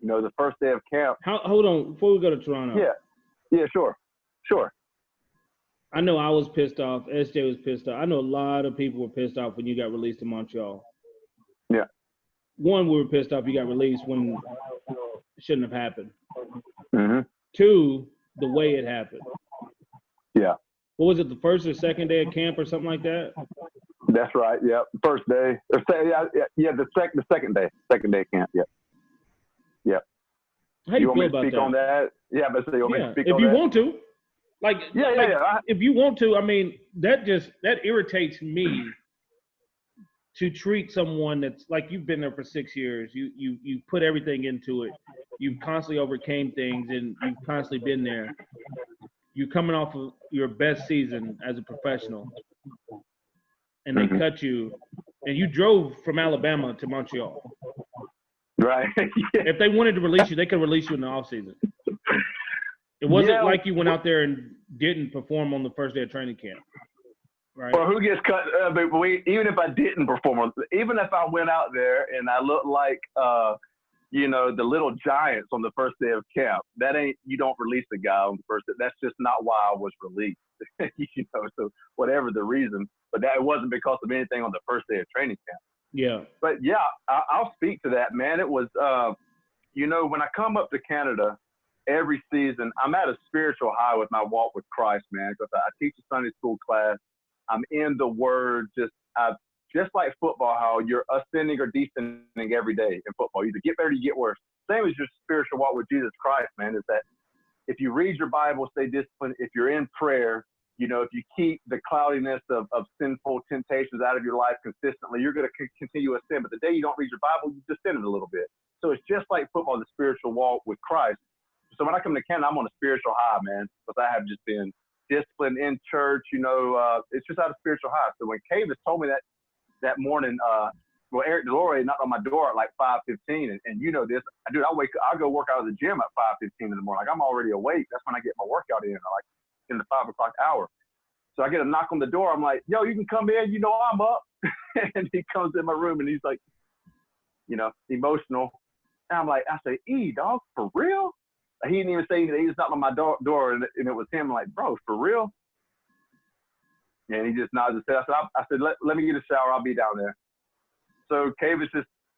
You know, the first day of camp. Hold on, before we go to Toronto. Yeah, sure. I know I was pissed off. SJ was pissed off. I know a lot of people were pissed off when you got released to Montreal. Yeah. One, we were pissed off you got released when it shouldn't have happened. Mm-hmm. 2, the way it happened. Yeah. What was it, the first or second day of camp or something like that? That's right. Yeah. First day. The second day. Second day of camp. Yeah. Yeah. How do you feel about that? Speak on that? Yeah, but you want me to speak on that? If you want to. Yeah. If you want to, I mean, that irritates me to treat someone that's like, you've been there for 6 years. You put everything into it. You've constantly overcame things, and you've constantly been there. You're coming off of your best season as a professional, and they cut you, and you drove from Alabama to Montreal. Right. If they wanted to release you, they could release you in the offseason. It wasn't like you went out there and didn't perform on the first day of training camp, right? Well, who gets cut? Even if I didn't perform, even if I went out there and I looked like, the little giants on the first day of camp, you don't release the guy on the first day. That's just not why I was released, so whatever the reason. But that it wasn't because of anything on the first day of training camp. Yeah. But, yeah, I'll speak to that, man. It was, when I come up to Canada every season, I'm at a spiritual high with my walk with Christ, man, because I teach a Sunday school class. I'm in the Word, just like football, how you're ascending or descending every day in football. You either get better or you get worse. Same as your spiritual walk with Jesus Christ, man, is that if you read your Bible, stay disciplined, if you're in prayer, if you keep the cloudiness of sinful temptations out of your life consistently, you're going to continue to sin. But the day you don't read your Bible, you descend a little bit. So it's just like football, the spiritual walk with Christ. So when I come to Canada, I'm on a spiritual high, man, because I have just been disciplined in church. It's just out of spiritual high. So when Cavis told me that morning, well, Eric Delore knocked on my door at like 5:15, and you know this, dude. I go work out at the gym at 5:15 in the morning. Like I'm already awake. That's when I get my workout in, like in the 5 o'clock hour. So I get a knock on the door. I'm like, yo, you can come in. You know I'm up. And he comes in my room and he's like, emotional. And I'm like, I say, dog, for real? He didn't even say anything. He just knocked on my door and it was him. I'm like, bro, for real? And he just nodded his head. I said, let me get a shower. I'll be down there. So Cavis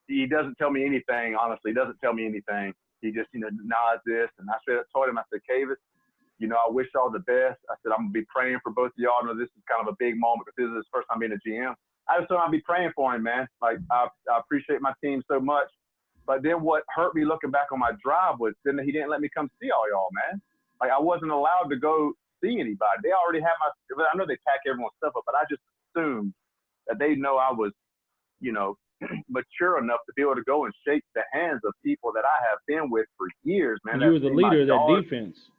he doesn't tell me anything, honestly. He doesn't tell me anything. He just, nods this. And I told him, I said, Cavis, I wish y'all the best. I said, I'm going to be praying for both of y'all. I know this is kind of a big moment because this is his first time being a GM. I just told him I'd be praying for him, man. Like, I appreciate my team so much. But then what hurt me looking back on my drive was then he didn't let me come see all y'all, man. Like, I wasn't allowed to go see anybody. They already had I know they pack everyone's stuff up, but I just assumed that they know I was, mature enough to be able to go and shake the hands of people that I have been with for years, man. You were the leader of that defense.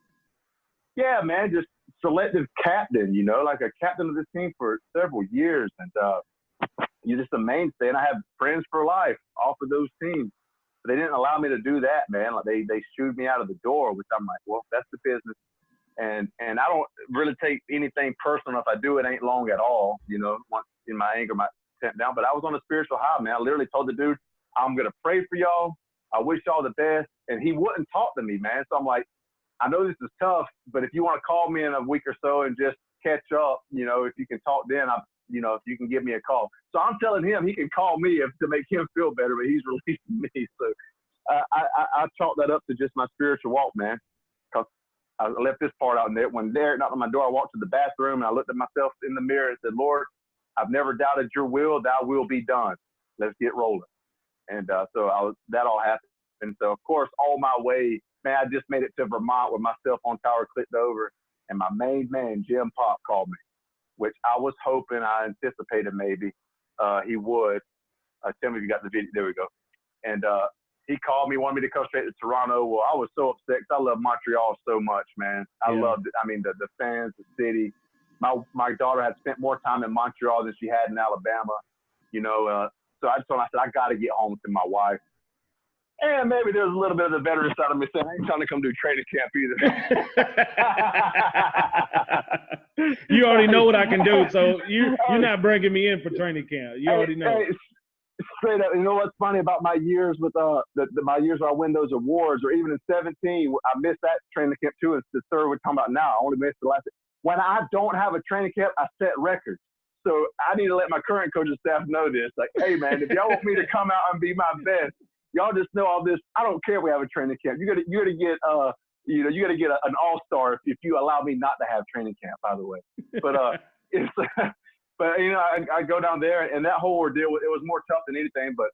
Yeah, man, just selective captain, like a captain of this team for several years. And you're just a mainstay. And I have friends for life off of those teams. But they didn't allow me to do that, man. Like they shooed me out of the door, which I'm like, well, that's the business. And I don't really take anything personal. If I do, it ain't long at all, once in my anger, my sent down. But I was on a spiritual high, man. I literally told the dude, I'm going to pray for y'all. I wish y'all the best. And he wouldn't talk to me, man. So I'm like, I know this is tough, but if you want to call me in a week or so and just catch up, if you can talk then, if you can give me a call. So I'm telling him he can call me to make him feel better, but he's releasing me. So I chalk that up to just my spiritual walk, man. Because I left this part out in there. When Derek knocked on my door, I walked to the bathroom and I looked at myself in the mirror and said, Lord, I've never doubted your will. Thy will be done. Let's get rolling. And so that all happened. And so, of course, all my way, man, I just made it to Vermont with my cell phone tower clicked over. And my main man, Jim Pop, called me, which I was hoping, I anticipated maybe he would. Tell me if you got the video. There we go. And he called me, wanted me to come straight to Toronto. Well, I was so upset because I love Montreal so much, man. I loved it. I mean, the fans, the city. My daughter had spent more time in Montreal than she had in Alabama, so I told her, I said, I got to get home to my wife. And maybe there's a little bit of the veteran side of me saying, I ain't trying to come do training camp either. You already know what I can do, so you're not bringing me in for training camp. You already know. Hey, straight up, you know what's funny about my years with my years where I win those awards, or even in 17, I missed that training camp too. It's the third we're talking about now. I only missed the last. When I don't have a training camp, I set records. So I need to let my current coaching staff know this. Like, hey man, if y'all want me to come out and be my best, y'all just know all this. I don't care if we have a training camp. You gotta get you gotta get an all-star if you allow me not to have training camp, by the way. But but I go down there and that whole ordeal, it was more tough than anything. But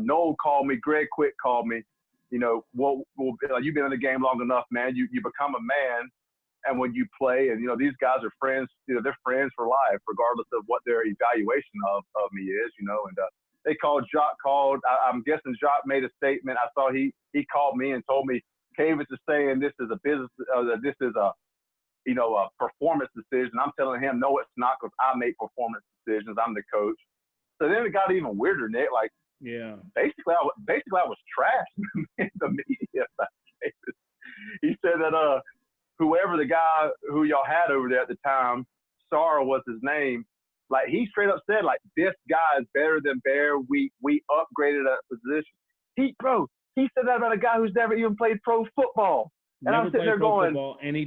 Noel called me, Greg Quick called me. You've been in the game long enough, man. You become a man. And when you play, and these guys are friends, they're friends for life, regardless of what their evaluation of me is, and they Jacques called. I'm guessing Jacques made a statement. I saw he called me and told me, Cavis is saying this is a business, this is a performance decision. I'm telling him, no, it's not, because I make performance decisions. I'm the coach. So then it got even weirder, Nick. Like, yeah, basically I was trashed in the media by Cavis. He said that whoever the guy who y'all had over there at the time, Sarah was his name, like he straight up said, like, this guy is better than Bear. We upgraded that position. He said that about a guy who's never even played pro football. And I'm sitting there going, football, and he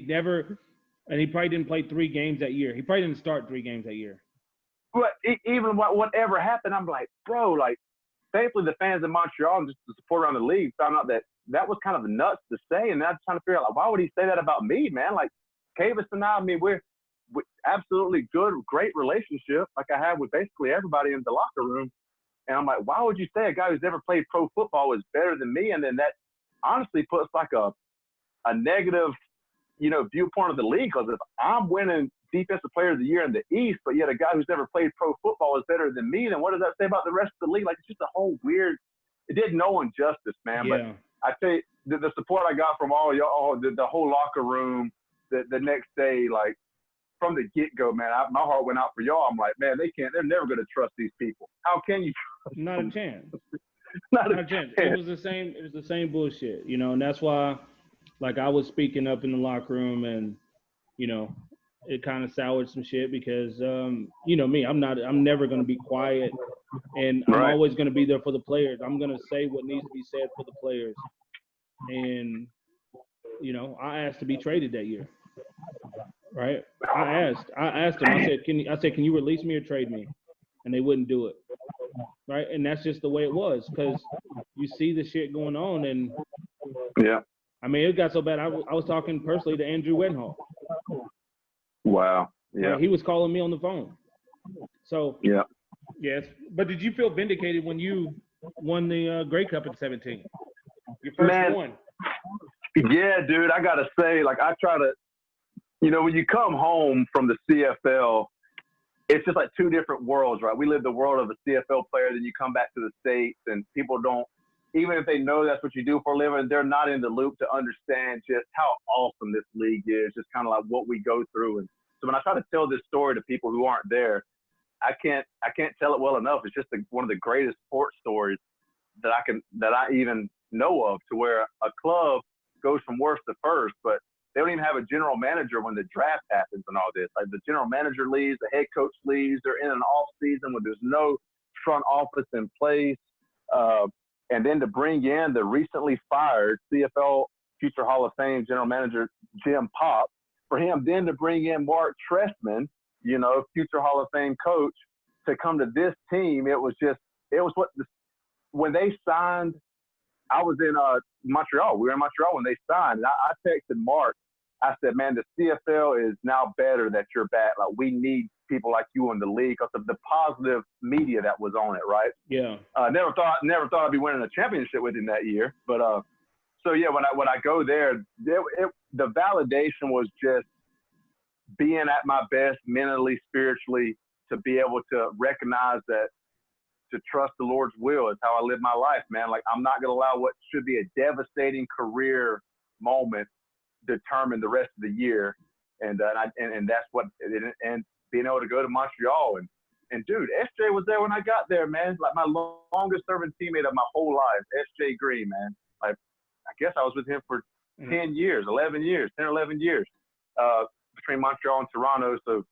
probably didn't play 3 games that year. He probably didn't start 3 games that year. But even whatever happened, I'm like, bro, like, thankfully the fans in Montreal and just the support around the league found out that was kind of nuts to say. And I'm trying to figure out, like, why would he say that about me, man? Like, Cavis and I mean, we're absolutely good, great relationship, like I have with basically everybody in the locker room. And I'm like, why would you say a guy who's never played pro football is better than me? And then that honestly puts like a negative, viewpoint of the league. Because if I'm winning Defensive Player of the Year in the East, but yet a guy who's never played pro football is better than me, then what does that say about the rest of the league? Like, it's just a whole weird it did no one justice, man. Yeah. But I tell you, the support I got from all y'all, the whole locker room, the next day, like from the get go, man, my heart went out for y'all. I'm like, man, they're never gonna trust these people. How can you trust Not them? a chance. Not Not a chance. It was the same bullshit, you know, and that's why, like, I was speaking up in the locker room, and you know, it kind of soured some shit because, you know me, I'm never gonna be quiet, and I'm Right. always gonna be there for the players. I'm gonna say what needs to be said for the players, and you know, I asked to be traded that year. Right? I asked them. I said, can you release me or trade me? And they wouldn't do it. Right? And that's just the way it was, because you see the shit going on, and Yeah. I mean, it got so bad. I was talking personally to Andrew Wenhall. Wow. Yeah. Right? He was calling me on the phone. So Yeah. yes. But did you feel vindicated when you won the Grey Cup in 17? Your first one. Yeah, dude. I gotta say, like, I try to. You know, when you come home from the CFL, it's just like two different worlds, right? We live the world of a CFL player, then you come back to the States, and people don't, even if they know that's what you do for a living, they're not in the loop to understand just how awesome this league is, just kind of like what we go through. And so when I try to tell this story to people who aren't there, I can't tell it well enough. It's just one of the greatest sports stories that I even know of, to where a club goes from worst to first, but they don't even have a general manager when the draft happens and all this. Like, the general manager leaves, the head coach leaves. They're in an off season where there's no front office in place. And then to bring in the recently fired CFL future Hall of Fame general manager Jim Pop, for him then to bring in Mark Trestman, you know, future Hall of Fame coach, to come to this team, when they signed. I was in Montreal. We were in Montreal when they signed. And I texted Mark. I said, man, the CFL is now better that you're back. Like, we need people like you in the league because of the positive media that was on it, right? Yeah. Never thought I'd be winning a championship with him that year. But so yeah, when I go there, the validation was just being at my best mentally, spiritually, to be able to recognize that, to trust the Lord's will is how I live my life, man. Like, I'm not going to allow what should be a devastating career moment determine the rest of the year. And that's what, and being able to go to Montreal and dude, SJ was there when I got there, man. Like, my longest serving teammate of my whole life, SJ Green, man. Like, I guess I was with him for 10 years, 11 years, between Montreal and Toronto. So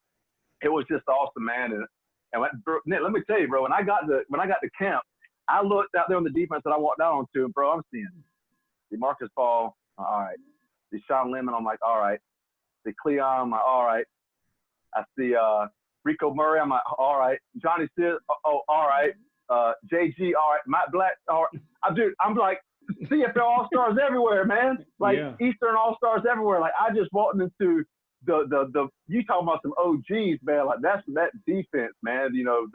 it was just awesome, man. And Nick, let me tell you, bro, when I got to camp, I looked out there on the defense that I walked down onto, and bro, I'm seeing DeMarcus Ball, all right. Deshaun Lemon, I'm like, all right. See Cleon, I'm like, all right. I see Rico Murray, I'm like, all right. Johnny Sid, all right. JG, all right. Matt Black, all right. Dude, I'm like, CFL All-Stars everywhere, man. Like, Eastern All-Stars everywhere. Like, I just walked into the you talking about some OGs, man. Like, that defense, man. You know,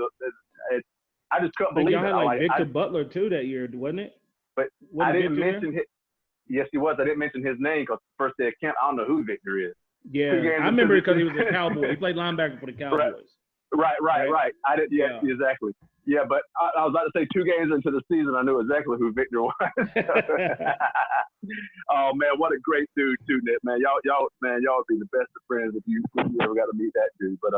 I just couldn't believe it. Had Victor Butler too that year, wasn't it? But I didn't mention his. Yes, he was. I didn't mention his name because first day of camp, I don't know who Victor is. Yeah, I remember because he was a Cowboy. He played linebacker for the Cowboys. Right. I didn't. Yeah, exactly. Yeah, but I was about to say 2 games into the season, I knew exactly who Victor was. Oh man, what a great dude too, Nick. Man, y'all would be the best of friends if you ever got to meet that dude. But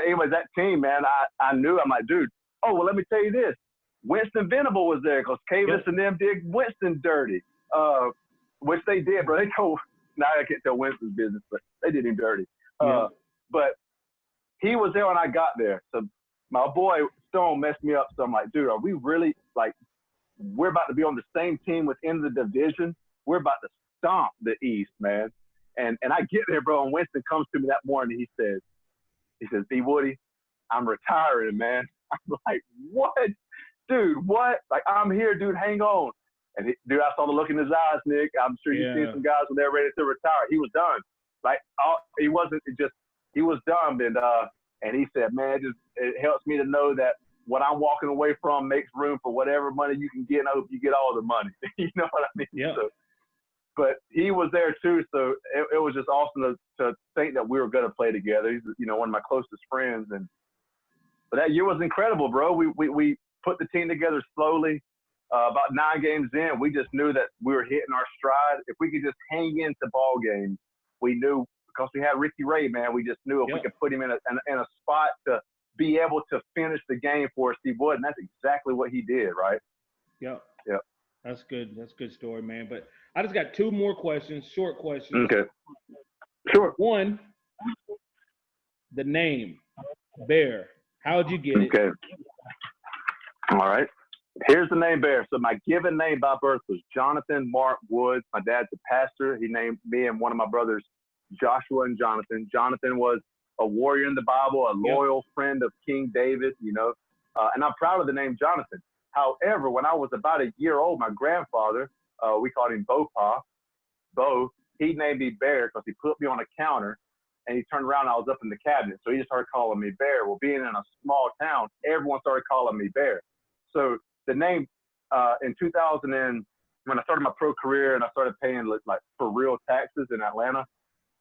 anyways, that team, man, I knew. I'm like, dude. Oh well, let me tell you this. Winston Venable was there because Cavis and them did Winston dirty, which they did, bro. They told. Now I can't tell Winston's business, but they did him dirty. But he was there when I got there. So my boy Stone messed me up. So I'm like, dude, are we really like? We're about to be on the same team within the division. We're about to stomp the East, man. And I get there, bro, and Winston comes to me that morning. He says, B. Woody, I'm retiring, man. I'm like, what? Dude, what? Like, I'm here, dude, hang on. And dude, I saw the look in his eyes, Nick. I'm sure you've seen some guys when they're ready to retire. He was done. Like, he was done. And he said, man, it helps me to know that what I'm walking away from makes room for whatever money you can get, and I hope you get all the money. You know what I mean? Yeah. So, but he was there too, so it was just awesome to think that we were going to play together. He's, one of my closest friends, but that year was incredible, bro. We put the team together slowly. about 9 games in, we just knew that we were hitting our stride. If we could just hang into ball games, we knew, because we had Ricky Ray, man, we just knew if we could put him in a spot to be able to finish the game for us, he would. And that's exactly what he did, right? Yep. Yep. That's good. That's a good story, man. But I just got 2 more questions, short questions. Okay. Sure. One, the name, Bear. How'd you get it? Okay. All right. Here's the name Bear. So my given name by birth was Jonathan Mark Woods. My dad's a pastor. He named me and one of my brothers Joshua and Jonathan. Jonathan was a warrior in the Bible, a loyal friend of King David, you know, and I'm proud of the name Jonathan. However, when I was about a year old, my grandfather, we called him Bo, he named me Bear because he put me on a counter and he turned around and I was up in the cabinet. So he just started calling me Bear. Well, being in a small town, everyone started calling me Bear. So the name in 2000, when I started my pro career and I started paying like for real taxes in Atlanta,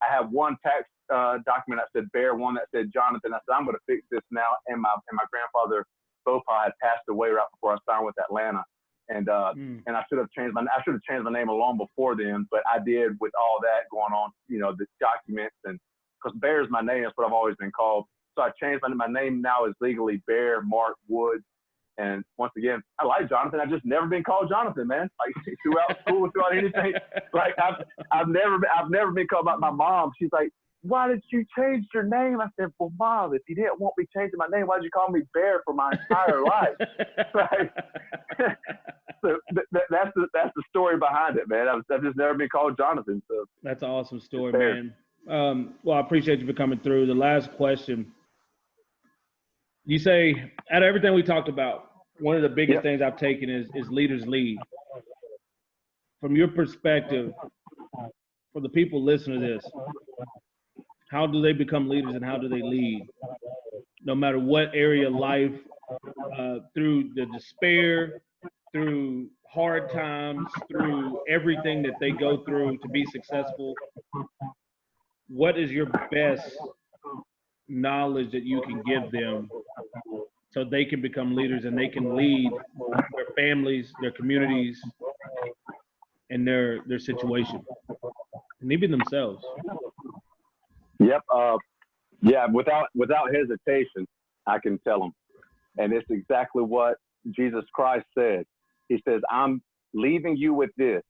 I had one tax document that said Bear, one that said Jonathan. I said, I'm going to fix this now. And my grandfather, Bopa, had passed away right before I signed with Atlanta. And I should have changed my name long before then, but I did with all that going on, you know, the documents, and because Bear is my name, that's what I've always been called. So I changed my name now is legally Bear Mark Woods. And once again, I like Jonathan. I've just never been called Jonathan, man. Like throughout school, throughout anything. Like I've never been called by my mom. She's like, why did you change your name? I said, well, Mom, if you didn't want me changing my name, why did you call me Bear for my entire life? Right? So that's the story behind it, man. I've just never been called Jonathan. So that's an awesome story, man. Well, I appreciate you for coming through. The last question. You say, out of everything we talked about, one of the biggest things I've taken is leaders lead. From your perspective, for the people listening to this, how do they become leaders and how do they lead? No matter what area of life, through the despair, through hard times, through everything that they go through to be successful, what is your best knowledge that you can give them so they can become leaders and they can lead their families, their communities, and their situation, and even themselves? Yep. Without hesitation, I can tell them. And it's exactly what Jesus Christ said. He says, I'm leaving you with this,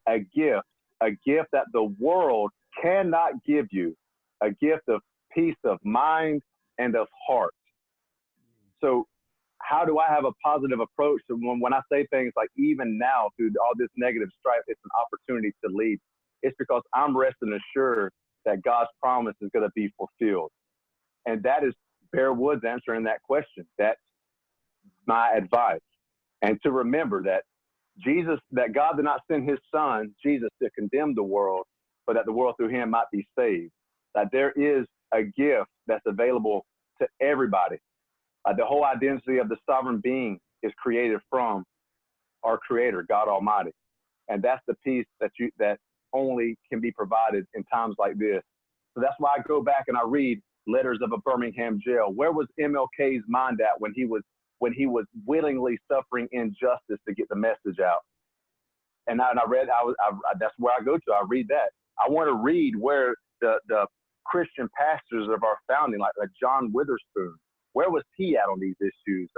a gift that the world cannot give you, a gift of peace of mind and of heart. So how do I have a positive approach to when I say things like, even now through all this negative strife, it's an opportunity to lead? It's because I'm resting assured that God's promise is going to be fulfilled. And that is Bear Woods answering that question. That's my advice. And to remember that that God did not send his son, Jesus, to condemn the world, but that the world through him might be saved. That there is a gift that's available to everybody. The whole identity of the sovereign being is created from our creator, God Almighty. And that's the peace that only can be provided in times like this. So that's why I go back and I read Letters of a Birmingham Jail. Where was MLK's mind at when he was willingly suffering injustice to get the message out? And I read, that's where I go to. I read that. I want to read where the Christian pastors of our founding, like John Witherspoon, where was he at on these issues?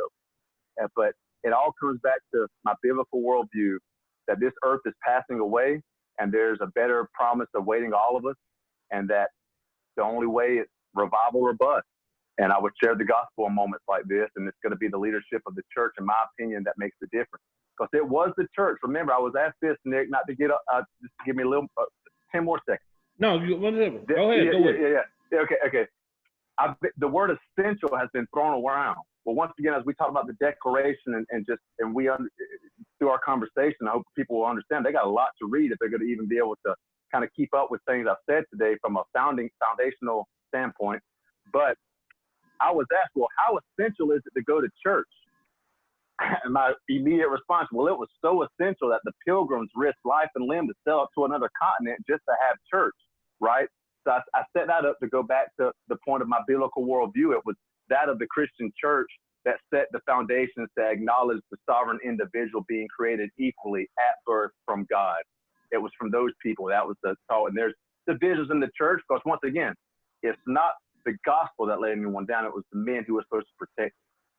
But it all comes back to my biblical worldview that this earth is passing away and there's a better promise awaiting all of us, and that the only way is revival or bust. And I would share the gospel in moments like this, and it's going to be the leadership of the church, in my opinion, that makes the difference. Because it was the church. Remember, I was asked this, Nick, not to get just give me a little 10 more seconds. No, whatever. Go ahead. Yeah. Okay. The word essential has been thrown around. Well, once again, as we talk about the declaration and we through our conversation, I hope people will understand they got a lot to read if they're going to even be able to kind of keep up with things I've said today from a foundational standpoint. But I was asked, well, how essential is it to go to church? And my immediate response, well, it was so essential that the pilgrims risked life and limb to sail up to another continent just to have church, right? So I set that up to go back to the point of my biblical worldview. It was that of the Christian church that set the foundations to acknowledge the sovereign individual being created equally at birth from God. It was from those people. That was the thought. And there's divisions in the church because, once again, it's not the gospel that let anyone down. It was the men who were supposed to protect.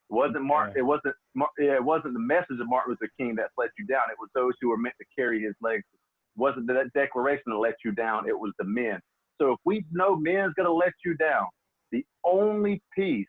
It wasn't Mark. It wasn't the message of Martin Luther King that let you down. It was those who were meant to carry his legacy. It wasn't that declaration that let you down. It was the men. So if we know men's going to let you down, the only peace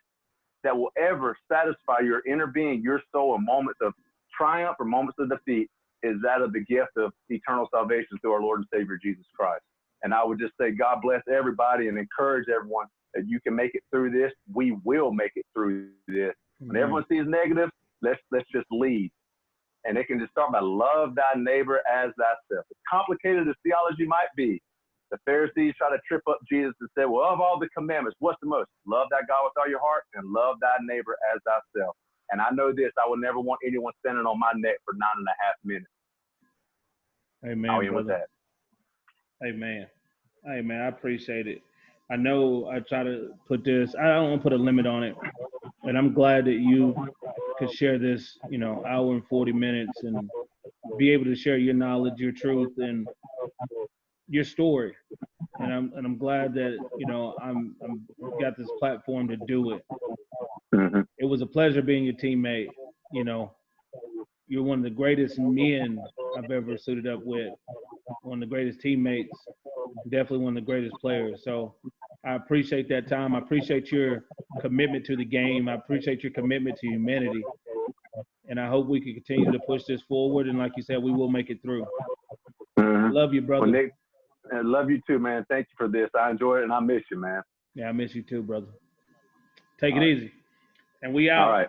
that will ever satisfy your inner being, your soul, in moments of triumph or moments of defeat, is that of the gift of eternal salvation through our Lord and Savior Jesus Christ. And I would just say, God bless everybody and encourage everyone that you can make it through this. We will make it through this. When everyone sees negative, let's just lead. And it can just start by love thy neighbor as thyself. As complicated as theology might be, the Pharisees try to trip up Jesus and say, well, of all the commandments, what's the most? Love thy God with all your heart and love thy neighbor as thyself. And I know this, I would never want anyone standing on my neck for 9.5 minutes. Amen, I'll end with brother. that. Amen. Amen. I appreciate it. I know I try to put this, I don't want to put a limit on it. And I'm glad that you could share this, hour and 40 minutes and be able to share your knowledge, your truth, and your story. And I'm glad that, I'm got this platform to do it. Mm-hmm. It was a pleasure being your teammate. You're one of the greatest men I've ever suited up with. One of the greatest teammates, definitely one of the greatest players. So I appreciate that time. I appreciate your commitment to the game. I appreciate your commitment to humanity. And I hope we can continue to push this forward. And like you said, we will make it through. Mm-hmm. Love you, brother. Well, Nick, I love you too, man. Thank you for this. I enjoy it and I miss you, man. Yeah, I miss you too, brother. Take it easy. And we out. All right.